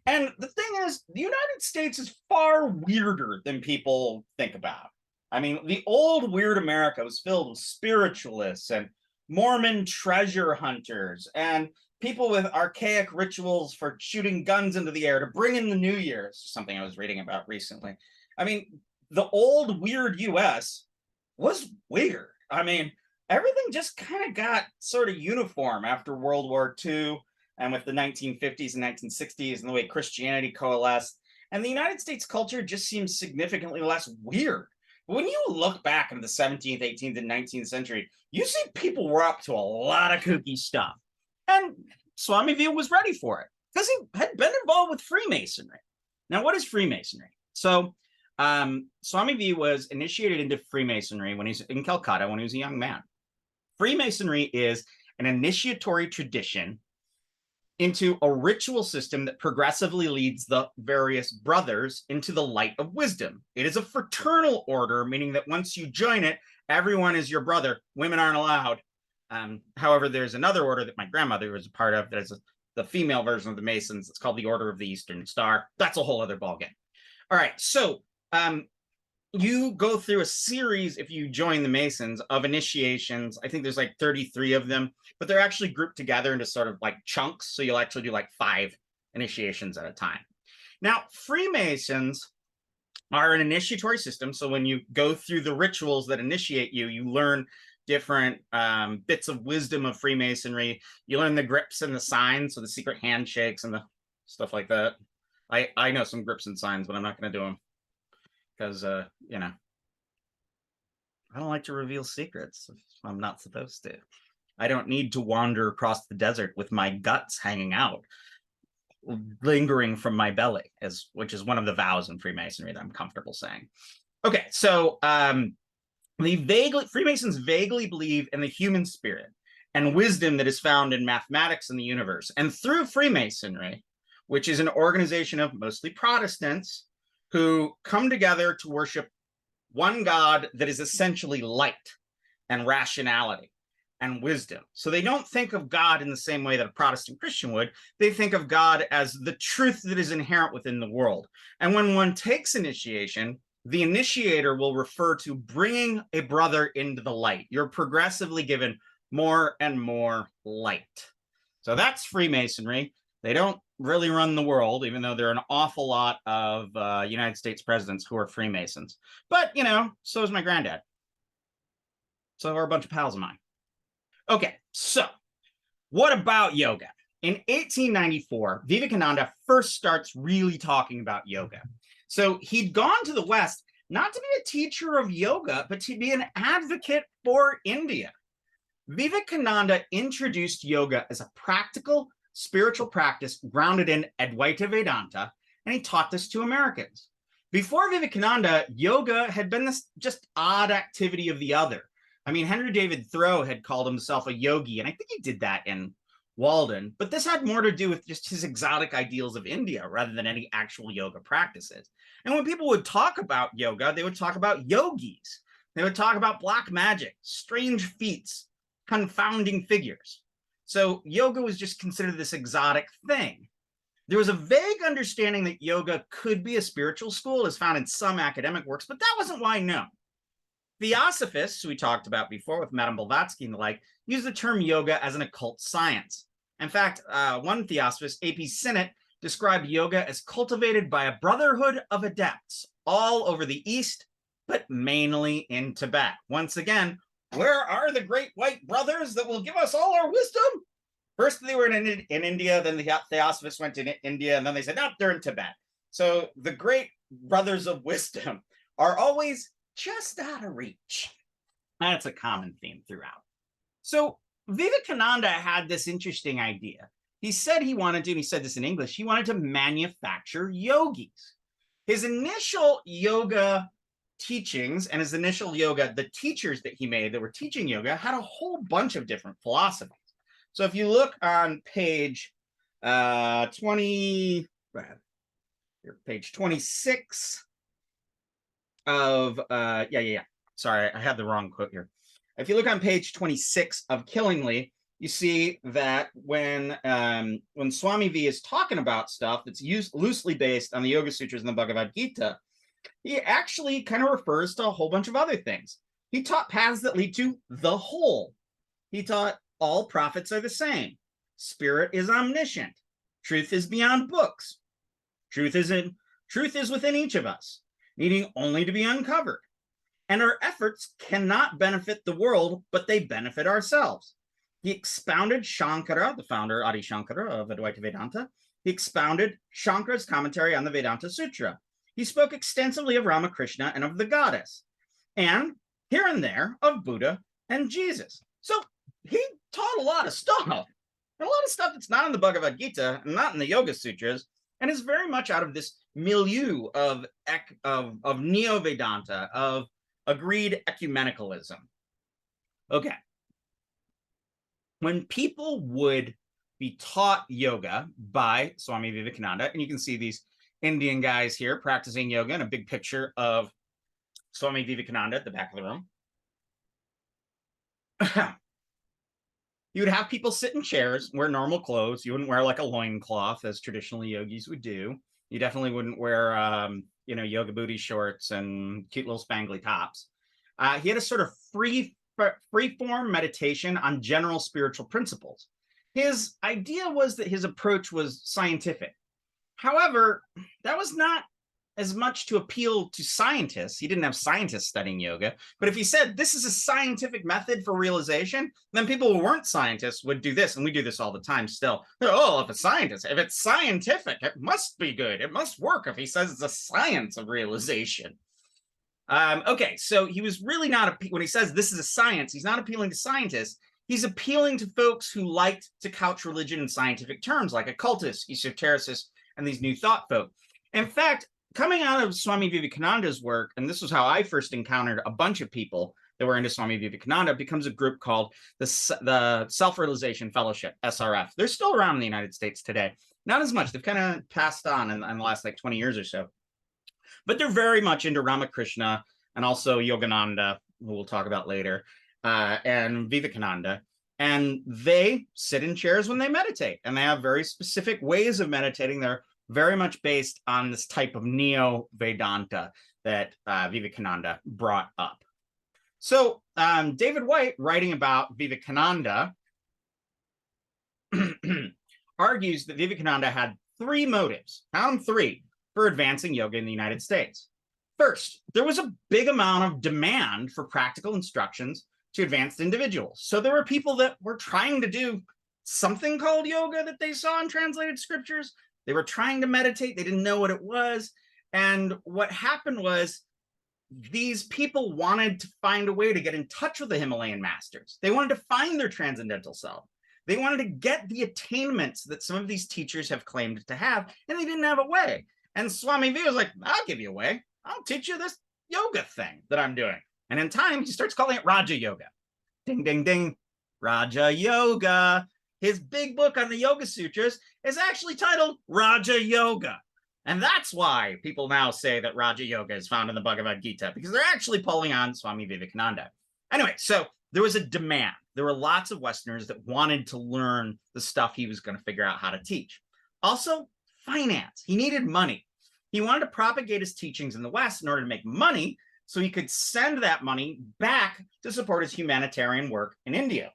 And the thing is, the United States is far weirder than people think about. I mean, the old weird America was filled with spiritualists and Mormon treasure hunters and people with archaic rituals for shooting guns into the air to bring in the new year. It's something I was reading about recently. I mean, the old weird US was weird. I mean, everything just kind of got sort of uniform after World War II and with the 1950s and 1960s and the way Christianity coalesced. And the United States culture just seems significantly less weird. When you look back in the 17th, 18th, and 19th century, you see people were up to a lot of kooky stuff. And Swami V was ready for it because he had been involved with Freemasonry. Now, what is Freemasonry? So Swami V was initiated into Freemasonry when he's in Calcutta when he was a young man. Freemasonry is an initiatory tradition into a ritual system that progressively leads the various brothers into the light of wisdom. It is a fraternal order, meaning that once you join it, everyone is your brother. Women aren't allowed. However, there's another order that my grandmother was a part of that is the female version of the Masons. It's called the Order of the Eastern Star. That's a whole other ballgame. All right, so you go through a series, if you join the Masons, of initiations. I think there's like 33 of them, but they're actually grouped together into sort of like chunks. So you'll actually do like 5 initiations at a time. Now, Freemasons are an initiatory system. So when you go through the rituals that initiate you, you learn different bits of wisdom of Freemasonry. You learn the grips and the signs, so the secret handshakes and the stuff like that. I know some grips and signs, but I'm not going to do them because, you know, I don't like to reveal secrets if I'm not supposed to. I don't need to wander across the desert with my guts hanging out, lingering from my belly, which is one of the vows in Freemasonry that I'm comfortable saying. Okay, so Freemasons vaguely believe in the human spirit and wisdom that is found in mathematics and the universe. And through Freemasonry, which is an organization of mostly Protestants who come together to worship one God that is essentially light and rationality and wisdom. So they don't think of God in the same way that a Protestant Christian would. They think of God as the truth that is inherent within the world. And when one takes initiation, the initiator will refer to bringing a brother into the light. You're progressively given more and more light. So that's Freemasonry. They don't really run the world, even though there are an awful lot of United States presidents who are Freemasons. But, you know, so is my granddad. So are a bunch of pals of mine. Okay, so what about yoga? In 1894, Vivekananda first starts really talking about yoga. So he'd gone to the West not to be a teacher of yoga, but to be an advocate for India. Vivekananda introduced yoga as a practical spiritual practice grounded in Advaita Vedanta, and he taught this to Americans. Before Vivekananda, yoga had been this just odd activity of the other. I mean, Henry David Thoreau had called himself a yogi, and I think he did that in Walden, but this had more to do with just his exotic ideals of India rather than any actual yoga practices. And when people would talk about yoga, they would talk about yogis. They would talk about black magic, strange feats, confounding figures. So yoga was just considered this exotic thing. There was a vague understanding that yoga could be a spiritual school, as found in some academic works, but that wasn't why known. Theosophists, who we talked about before with Madame Blavatsky and the like, use the term yoga as an occult science. In fact, one theosophist, A.P. Sinnett, described yoga as cultivated by a brotherhood of adepts all over the East, but mainly in Tibet. Once again, where are the great white brothers that will give us all our wisdom? First, they were in India, then the Theosophists went to India, and then they said, no, they're in Tibet. So the great brothers of wisdom are always just out of reach. That's a common theme throughout. So Vivekananda had this interesting idea. He said he wanted to, and he said this in English, he wanted to manufacture yogis. His initial yoga teachings and his initial yoga, the teachers that he made that were teaching yoga had a whole bunch of different philosophies. So if you look on page 26 of, sorry, I had the wrong quote here. If you look on page 26 of Killingly, you see that when Swami V is talking about stuff that's loosely based on the Yoga Sutras and the Bhagavad Gita, he actually kind of refers to a whole bunch of other things. He taught paths that lead to the whole. He taught all prophets are the same. Spirit is omniscient. Truth is beyond books. Truth is within each of us, needing only to be uncovered. And our efforts cannot benefit the world, but they benefit ourselves. He expounded Shankara, the founder Adi Shankara of Advaita Vedanta. He expounded Shankara's commentary on the Vedanta Sutra. He spoke extensively of Ramakrishna and of the goddess, and here and there of Buddha and Jesus. So he taught a lot of stuff, and a lot of stuff that's not in the Bhagavad Gita and not in the Yoga Sutras, and is very much out of this milieu of Neo-vedanta, of agreed ecumenicalism. Okay. When people would be taught yoga by Swami Vivekananda, and you can see these Indian guys here practicing yoga and a big picture of Swami Vivekananda at the back of the room. You would have people sit in chairs, wear normal clothes. You wouldn't wear like a loincloth as traditionally yogis would do. You definitely wouldn't wear, yoga booty shorts and cute little spangly tops. He had a sort of free-form meditation on general spiritual principles. His idea was that his approach was scientific. However, that was not as much to appeal to scientists. He didn't have scientists studying yoga, but if he said this is a scientific method for realization, then people who weren't scientists would do this, and we do this all the time still. Oh, if it's scientific, it must be good. It must work if he says it's a science of realization. Okay, so he was really not, when he says this is a science, he's not appealing to scientists. He's appealing to folks who liked to couch religion in scientific terms, like occultists, esotericists, and these new thought folk. In fact, coming out of Swami Vivekananda's work, and this was how I first encountered a bunch of people that were into Swami Vivekananda, becomes a group called the Self-Realization Fellowship, SRF. They're still around in the United States today. Not as much. They've kind of passed on in the last like 20 years or so. But they're very much into Ramakrishna and also Yogananda, who we'll talk about later, and Vivekananda. And they sit in chairs when they meditate, and they have very specific ways of meditating. They're very much based on this type of Neo-vedanta that Vivekananda brought up. So David White, writing about Vivekananda, argues that Vivekananda had three motives, count them three, for advancing yoga in the United States. First, there was a big amount of demand for practical instructions to advanced individuals. So there were people that were trying to do something called yoga that they saw in translated scriptures. They were trying to meditate. They didn't know what it was. And what happened was these people wanted to find a way to get in touch with the Himalayan masters. They wanted to find their transcendental self. They wanted to get the attainments that some of these teachers have claimed to have, and they didn't have a way. And Swami V was like, I'll give you a way. I'll teach you this yoga thing that I'm doing. And in time, he starts calling it Rajayoga. Ding, ding, ding. Rajayoga. His big book on the Yoga Sutras is actually titled Rajayoga. And that's why people now say that Rajayoga is found in the Bhagavad Gita, because they're actually pulling on Swami Vivekananda. Anyway, so there was a demand. There were lots of Westerners that wanted to learn the stuff he was going to figure out how to teach. Also, finance. He needed money. He wanted to propagate his teachings in the West in order to make money so he could send that money back to support his humanitarian work in India.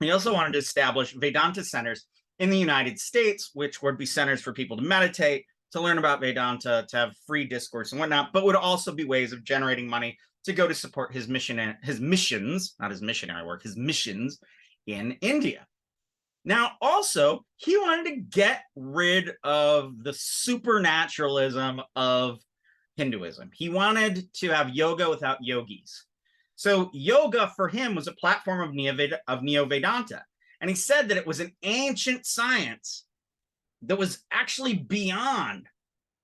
He also wanted to establish Vedanta centers in the United States, which would be centers for people to meditate, to learn about Vedanta, to have free discourse and whatnot, but would also be ways of generating money to go to support his missions, not his missionary work, his missions in India. Now, also, he wanted to get rid of the supernaturalism of Hinduism. He wanted to have yoga without yogis. So yoga for him was a platform of Neo-vedanta. And he said that it was an ancient science that was actually beyond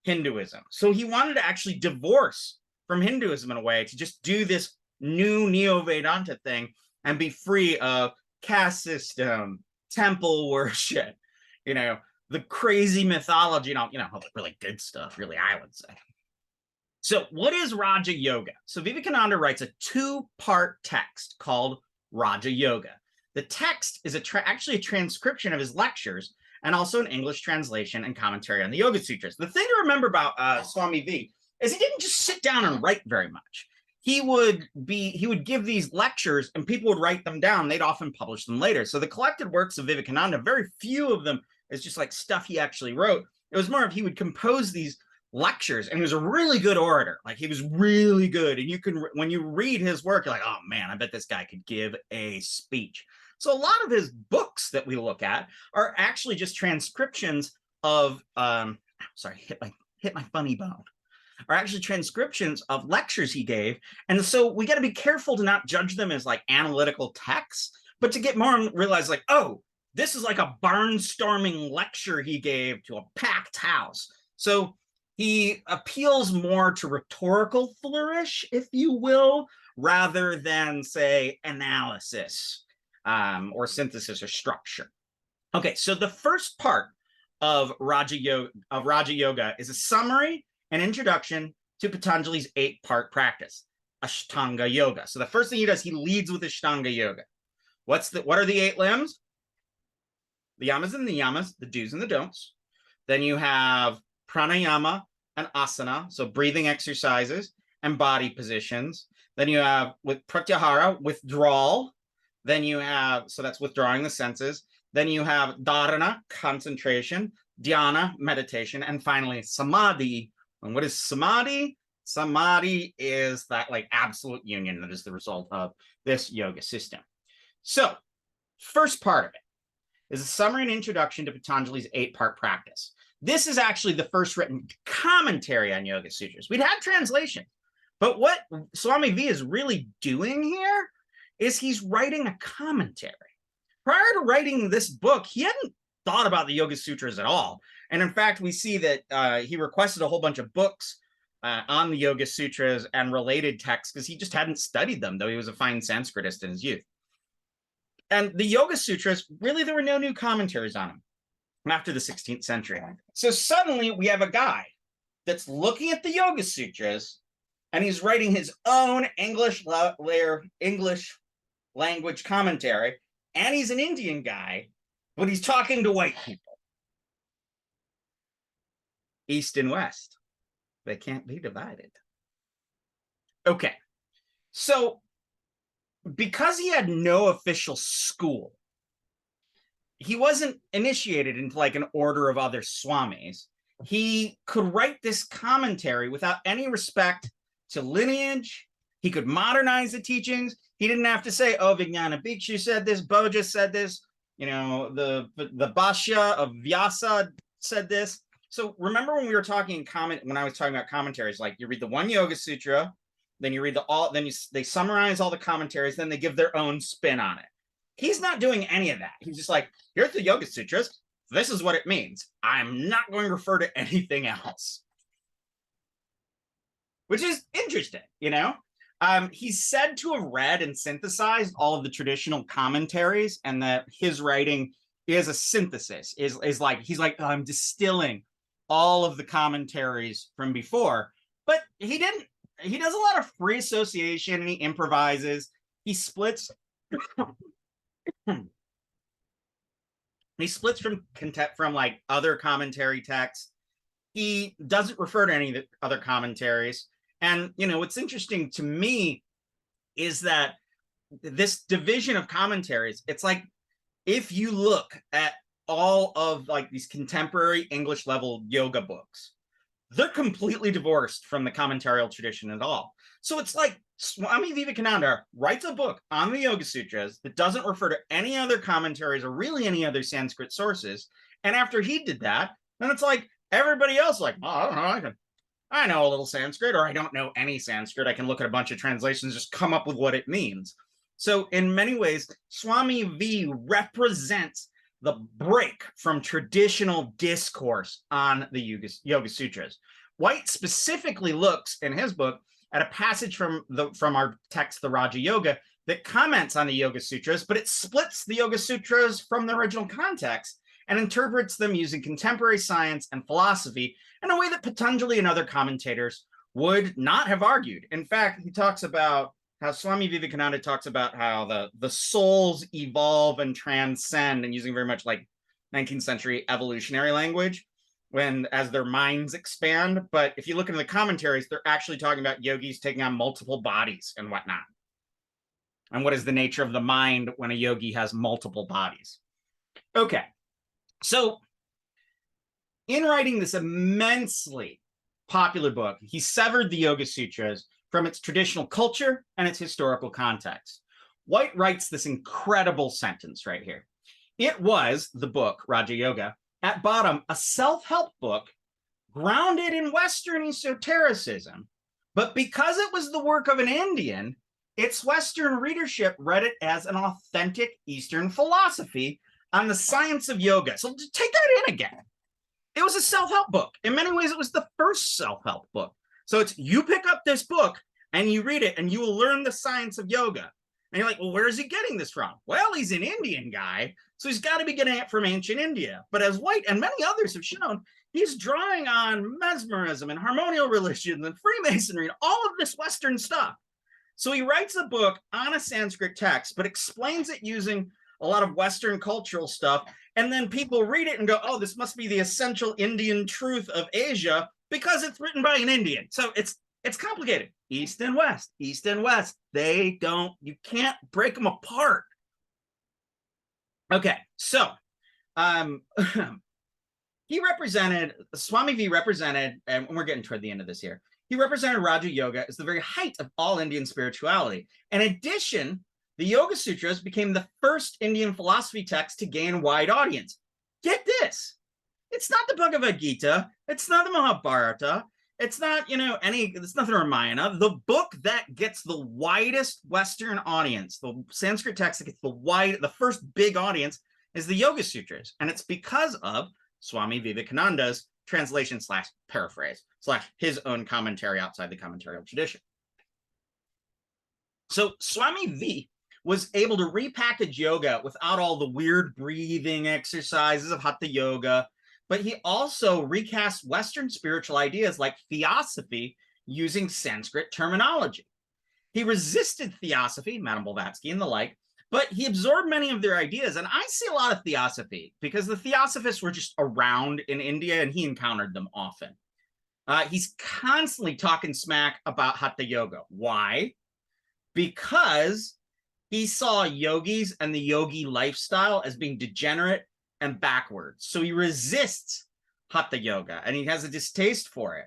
Hinduism. So he wanted to actually divorce from Hinduism in a way, to just do this new Neo-vedanta thing and be free of caste system, temple worship, the crazy mythology, all the really good stuff, really, I would say. So what is Raja Yoga? So Vivekananda writes a two-part text called Raja Yoga. The text is actually a transcription of his lectures and also an English translation and commentary on the Yoga Sutras. The thing to remember about Swami V is he didn't just sit down and write very much. He would give these lectures and people would write them down. They'd often publish them later. So the collected works of Vivekananda, very few of them is just like stuff he actually wrote. It was more of he would compose these lectures, and he was a really good orator. Like, he was really good. And when you read his work, you're like, oh man, I bet this guy could give a speech. So a lot of his books that we look at are actually just transcriptions of, hit my funny bone. Are actually transcriptions of lectures he gave. And so we got to be careful to not judge them as like analytical texts, but to get more and realize like, oh, this is like a barnstorming lecture he gave to a packed house. So he appeals more to rhetorical flourish, if you will, rather than, say, analysis or synthesis or structure. Okay, so the first part of Raja Yoga is a summary and introduction to Patanjali's 8-part practice, Ashtanga Yoga. So the first thing he does, he leads with Ashtanga Yoga. What are the 8 limbs? The yamas and the niyamas, the do's and the don'ts. Then you have pranayama and asana, so breathing exercises and body positions. Then you have with pratyahara, withdrawal. Then you have, so that's withdrawing the senses. Then you have dharana, concentration, dhyana, meditation, and finally samadhi. And what is samadhi? Samadhi is that like absolute union that is the result of this yoga system. So first part of it is a summary and introduction to Patanjali's 8-part practice. This is actually the first written commentary on Yoga Sutras. We'd had translation, but what Swami V is really doing here is he's writing a commentary. Prior to writing this book, he hadn't thought about the Yoga Sutras at all. And in fact, we see that he requested a whole bunch of books on the Yoga Sutras and related texts because he just hadn't studied them, though he was a fine Sanskritist in his youth. And the Yoga Sutras, really, there were no new commentaries on them after the 16th century. So suddenly we have a guy that's looking at the Yoga Sutras and he's writing his own English language commentary. And he's an Indian guy, but he's talking to white people. East and West. They can't be divided. Okay. So because he had no official school, he wasn't initiated into like an order of other swamis. He could write this commentary without any respect to lineage. He could modernize the teachings. He didn't have to say, oh, Vijnana Bhikshu said this, Boja said this, you know, the Bhashya of Vyasa said this. So remember when we were talking when I was talking about commentaries, like you read the one Yoga Sutra, then you read they summarize all the commentaries, then they give their own spin on it. He's not doing any of that. He's just like, here's the Yoga Sutras. This is what it means. I'm not going to refer to anything else. Which is interesting, you know? He's said to have read and synthesized all of the traditional commentaries, and that his writing is a synthesis, is like, he's like, oh, I'm distilling all of the commentaries from before. But he didn't. He does a lot of free association and he improvises. He splits. He splits from like other commentary texts. He doesn't refer to any of the other commentaries. And, you know, what's interesting to me is that this division of commentaries, it's like, if you look at all of like these contemporary English level yoga books, they're completely divorced from the commentarial tradition at all. So it's like Swami Vivekananda writes a book on the Yoga Sutras that doesn't refer to any other commentaries or really any other Sanskrit sources. And after he did that, then it's like everybody else like, oh, I don't know, I know a little Sanskrit, or I don't know any Sanskrit. I can look at a bunch of translations, just come up with what it means. So in many ways, Swami V represents the break from traditional discourse on the Yoga Sutras. White specifically looks in his book at a passage from our text, the Rajayoga, that comments on the Yoga Sutras, but it splits the Yoga Sutras from the original context and interprets them using contemporary science and philosophy in a way that Patanjali and other commentators would not have argued. In fact, he talks about how Swami Vivekananda talks about how the souls evolve and transcend, and using very much like 19th century evolutionary language, as their minds expand. But if you look into the commentaries, they're actually talking about yogis taking on multiple bodies and whatnot. And what is the nature of the mind when a yogi has multiple bodies? Okay, so in writing this immensely popular book, he severed the Yoga Sutras from its traditional culture and its historical context. White writes this incredible sentence right here. It was, the book, Rajayoga, at bottom, a self-help book grounded in Western esotericism, but because it was the work of an Indian, its Western readership read it as an authentic Eastern philosophy on the science of yoga. So take that in again. It was a self-help book. In many ways, it was the first self-help book. So it's, you pick up this book and you read it and you will learn the science of yoga. And you're like, well, where is he getting this from? Well, he's an Indian guy, so he's got to be getting it from ancient India. But as White and many others have shown, he's drawing on mesmerism and harmonial religion and Freemasonry and all of this Western stuff. So he writes a book on a Sanskrit text, but explains it using a lot of Western cultural stuff. And then people read it and go, oh, this must be the essential Indian truth of Asia because it's written by an Indian. So it's complicated. East and West, East and West. You can't break them apart. Okay, so Swami V represented, and we're getting toward the end of this here, he represented Rajayoga as the very height of all Indian spirituality. In addition, the Yoga Sutras became the first Indian philosophy text to gain a wide audience. Get this. It's not the Bhagavad Gita. It's not the Mahabharata. It's not, it's not the Ramayana. The book that gets the widest Western audience, the Sanskrit text that gets the first big audience is the Yoga Sutras. And it's because of Swami Vivekananda's translation / paraphrase / his own commentary outside the commentarial tradition. So Swami V was able to repackage yoga without all the weird breathing exercises of Hatha Yoga, but he also recast Western spiritual ideas like theosophy using Sanskrit terminology. He resisted theosophy, Madame Blavatsky and the like, but he absorbed many of their ideas. And I see a lot of theosophy because the theosophists were just around in India and he encountered them often. He's constantly talking smack about Hatha Yoga. Why? Because he saw yogis and the yogi lifestyle as being degenerate and backwards. So he resists Hatha Yoga and he has a distaste for it.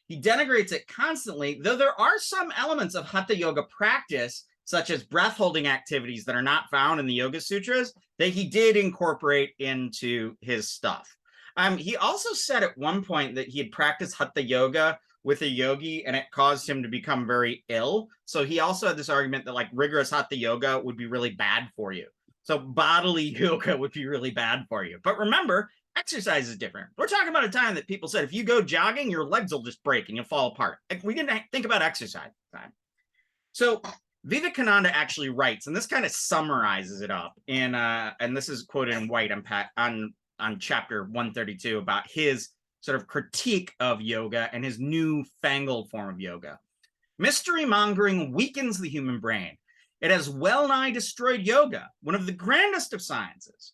He denigrates it constantly, though there are some elements of Hatha Yoga practice, such as breath holding activities that are not found in the Yoga Sutras, that he did incorporate into his stuff. He also said at one point that he had practiced Hatha Yoga with a yogi and it caused him to become very ill. So he also had this argument that like rigorous Hatha Yoga would be really bad for you. So bodily yoga would be really bad for you. But remember, exercise is different. We're talking about a time that people said, if you go jogging, your legs will just break and you'll fall apart. We didn't think about exercise time. So Vivekananda actually writes, and this kind of summarizes it up in, and this is quoted in white on chapter 132 about his sort of critique of yoga and his newfangled form of yoga. Mystery mongering weakens the human brain. It has well nigh destroyed yoga, one of the grandest of sciences.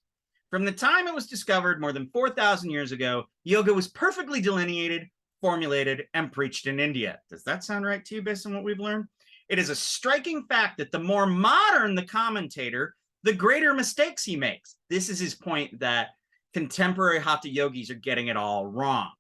From the time it was discovered more than 4,000 years ago, yoga was perfectly delineated, formulated, and preached in India. Does that sound right to you based on what we've learned? It is a striking fact that the more modern the commentator, the greater mistakes he makes. This is his point that contemporary Hatha yogis are getting it all wrong.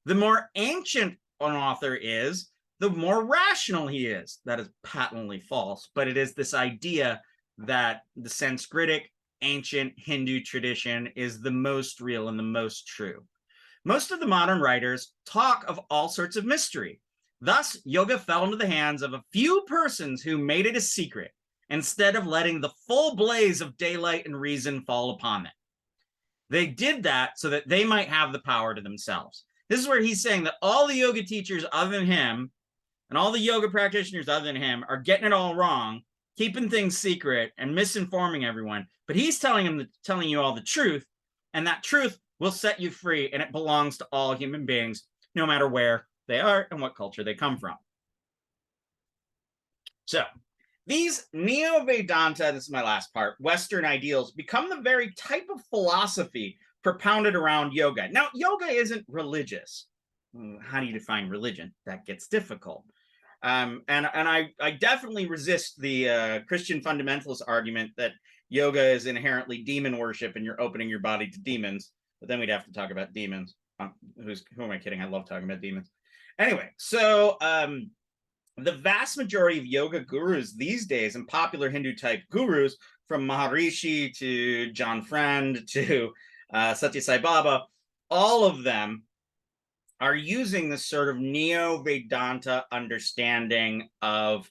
The more ancient an author is, the more rational he is. That is patently false, but it is this idea that the Sanskritic ancient Hindu tradition is the most real and the most true. Most of the modern writers talk of all sorts of mystery. Thus, yoga fell into the hands of a few persons who made it a secret, instead of letting the full blaze of daylight and reason fall upon it. They did that so that they might have the power to themselves. This is where he's saying that all the yoga teachers other than him and all the yoga practitioners other than him are getting it all wrong, keeping things secret and misinforming everyone. But he's telling you all the truth, and that truth will set you free, and it belongs to all human beings, no matter where they are and what culture they come from. So these Neo-Vedanta, this is my last part, Western ideals become the very type of philosophy propounded around yoga. Now, yoga isn't religious. How do you define religion? That gets difficult. And I definitely resist the Christian fundamentalist argument that yoga is inherently demon worship and you're opening your body to demons. But then we'd have to talk about demons. Who am I kidding? I love talking about demons. Anyway, so the vast majority of yoga gurus these days and popular Hindu type gurus, from Maharishi to John Friend to Satya Sai Baba, all of them are using this sort of Neo-Vedanta understanding of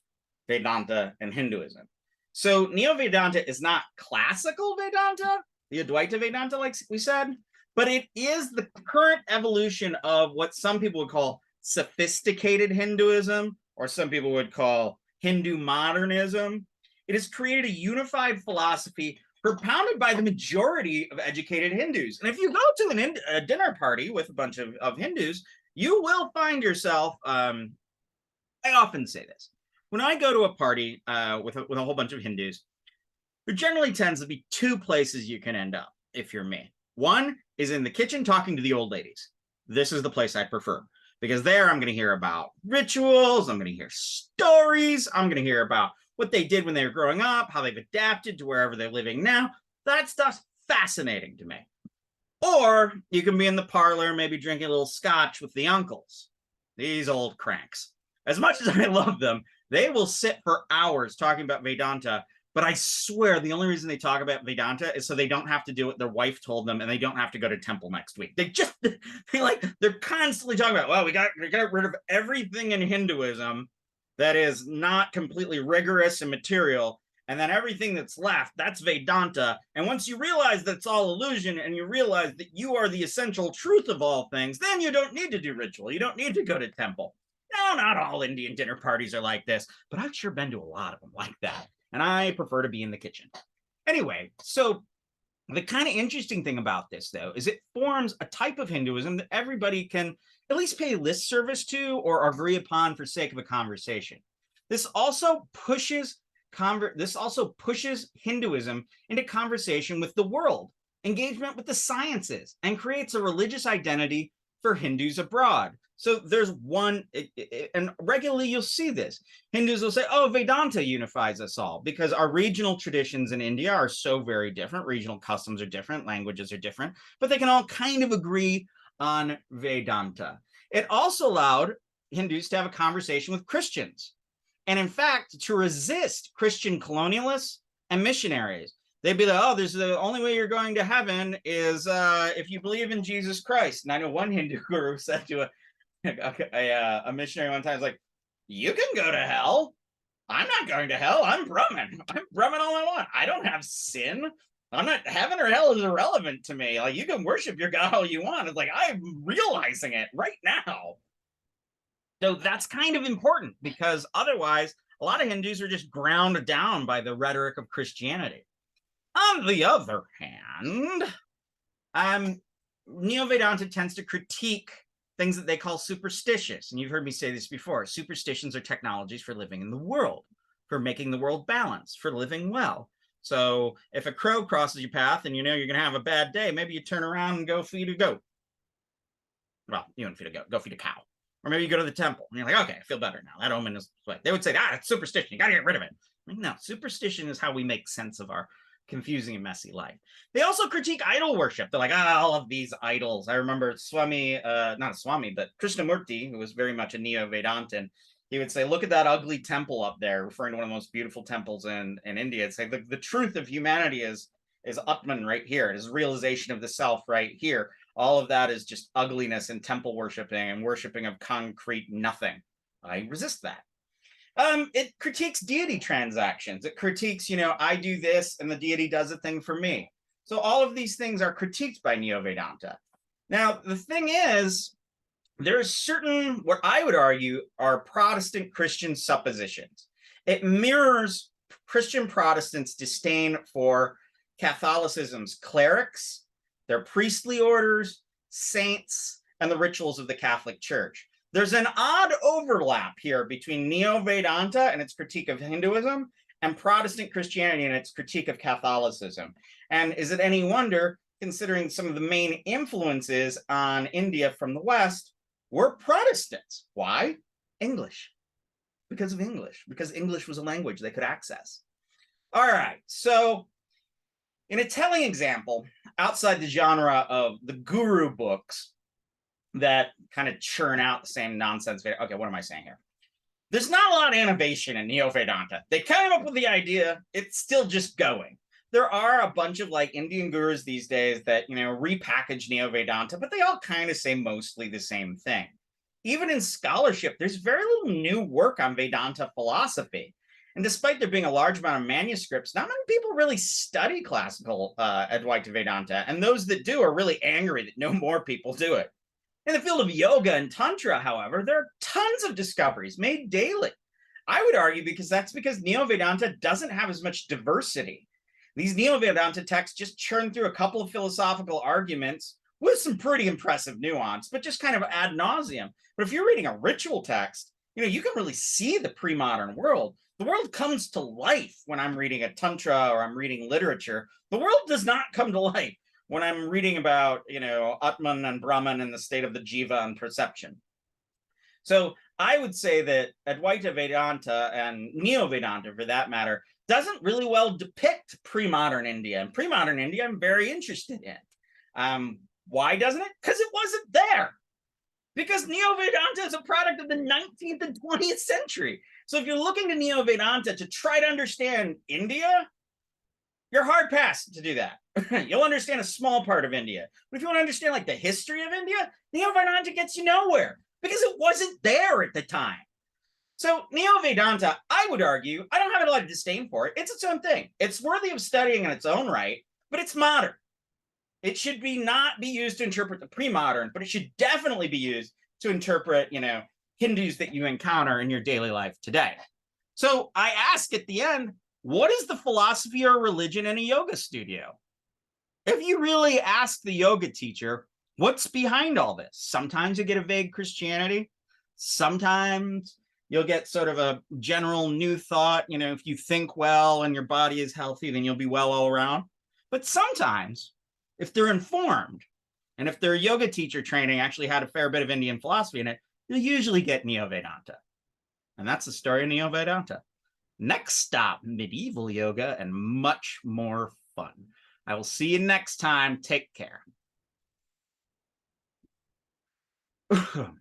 Vedanta and Hinduism. So Neo-Vedanta is not classical Vedanta, the Advaita Vedanta, like we said, but it is the current evolution of what some people would call sophisticated Hinduism, or some people would call Hindu modernism. It has created a unified philosophy propounded by the majority of educated Hindus. And if you go to a dinner party with a bunch of Hindus, you will find yourself, I often say this, when I go to a party with a whole bunch of Hindus, there generally tends to be two places you can end up if you're me. One is in the kitchen talking to the old ladies. This is the place I prefer, because there I'm going to hear about rituals, I'm going to hear stories, I'm going to hear about what they did when they were growing up, how they've adapted to wherever they're living now. That stuff's fascinating to me. Or you can be in the parlor, maybe drinking a little scotch with the uncles. These old cranks. As much as I love them, they will sit for hours talking about Vedanta. But I swear the only reason they talk about Vedanta is so they don't have to do what their wife told them and they don't have to go to temple next week. They're constantly talking about, well, we got rid of everything in Hinduism that is not completely rigorous and material. And then everything that's left, that's Vedanta. And once you realize that it's all illusion and you realize that you are the essential truth of all things, then you don't need to do ritual. You don't need to go to temple. No, not all Indian dinner parties are like this, but I've sure been to a lot of them like that. And I prefer to be in the kitchen. Anyway, so the kind of interesting thing about this, though, is it forms a type of Hinduism that everybody can at least pay lip service to or agree upon for sake of a conversation. This also pushes Hinduism into conversation with the world, engagement with the sciences, and creates a religious identity for Hindus abroad. So there's one, and regularly you'll see this. Hindus will say, oh, Vedanta unifies us all, because our regional traditions in India are so very different. Regional customs are different, languages are different, but they can all kind of agree on Vedanta. It also allowed Hindus to have a conversation with Christians. And in fact, to resist Christian colonialists and missionaries. They'd be like, oh, there's the only way you're going to heaven is if you believe in Jesus Christ. And I know one Hindu guru said to a missionary one time, was like, you can go to hell. I'm not going to hell. I'm Brahmin. I'm Brahmin all I want. I don't have sin. I'm not, heaven or hell is irrelevant to me. Like, you can worship your God all you want. It's like, I'm realizing it right now. So that's kind of important, because otherwise, a lot of Hindus are just ground down by the rhetoric of Christianity. On the other hand, Neo-Vedanta tends to critique things that they call superstitious. And you've heard me say this before. Superstitions are technologies for living in the world, for making the world balanced, for living well. So if a crow crosses your path and you know you're going to have a bad day, maybe you turn around and go feed a goat. Well, you don't feed a goat, go feed a cow. Or maybe you go to the temple and you're like, okay, I feel better now. That omen is like, they would say, it's superstition. You got to get rid of it. Like, no, superstition is how we make sense of our confusing and messy life. They also critique idol worship. They're like, all of these idols. I remember Swami, not a Swami, but Krishnamurti, who was very much a Neo-Vedantin, he would say, look at that ugly temple up there, referring to one of the most beautiful temples in India. It's like the truth of humanity is Atman right here. It is realization of the self right here. All of that is just ugliness and temple worshiping and worshiping of concrete nothing. I resist that. It critiques deity transactions. It critiques, I do this and the deity does a thing for me. So all of these things are critiqued by Neo-Vedanta. Now, the thing is, there's certain, what I would argue, are Protestant Christian suppositions. It mirrors Christian Protestants' disdain for Catholicism's clerics, their priestly orders, saints, and the rituals of the Catholic Church. There's an odd overlap here between Neo-Vedanta and its critique of Hinduism and Protestant Christianity and its critique of Catholicism. And is it any wonder, considering some of the main influences on India from the West were Protestants? Why? English. Because of English. Because English was a language they could access. All right, so in a telling example, outside the genre of the guru books that kind of churn out the same nonsense. Okay, what am I saying here? There's not a lot of innovation in Neo-Vedanta. They came up with the idea. It's still just going. There are a bunch of like Indian gurus these days that, repackage Neo-Vedanta, but they all kind of say mostly the same thing. Even in scholarship, there's very little new work on Vedanta philosophy. And despite there being a large amount of manuscripts, not many people really study classical Advaita Vedanta. And those that do are really angry that no more people do it. In the field of yoga and tantra, however, there are tons of discoveries made daily. I would argue that's because Neo-Vedanta doesn't have as much diversity. These Neo-Vedanta texts just churn through a couple of philosophical arguments with some pretty impressive nuance, but just kind of ad nauseum. But if you're reading a ritual text, you can really see the pre-modern world. The world comes to life when I'm reading a tantra or I'm reading literature. The world does not come to life when I'm reading about, Atman and Brahman and the state of the jiva and perception. So I would say that Advaita Vedanta and Neo-Vedanta, for that matter, doesn't really well depict pre-modern India. And pre-modern India, I'm very interested in. Why doesn't it? Because it wasn't there. Because Neo-Vedanta is a product of the 19th and 20th century. So if you're looking to Neo-Vedanta to try to understand India, you're hard pressed to do that. You'll understand a small part of India. But if you want to understand like the history of India, Neo-Vedanta gets you nowhere because it wasn't there at the time. So Neo-Vedanta, I would argue, I don't have a lot of disdain for it. It's its own thing. It's worthy of studying in its own right, but it's modern. It should not be used to interpret the pre-modern, but it should definitely be used to interpret, Hindus that you encounter in your daily life today. So I ask at the end, what is the philosophy or religion in a yoga studio? If you really ask the yoga teacher, what's behind all this? Sometimes you get a vague Christianity. Sometimes you'll get sort of a general new thought. If you think well and your body is healthy, then you'll be well all around. But sometimes, if they're informed, and if their yoga teacher training actually had a fair bit of Indian philosophy in it, you'll usually get Neo-Vedanta. And that's the story of Neo-Vedanta. Next stop, medieval yoga and much more fun. I will see you next time. Take care.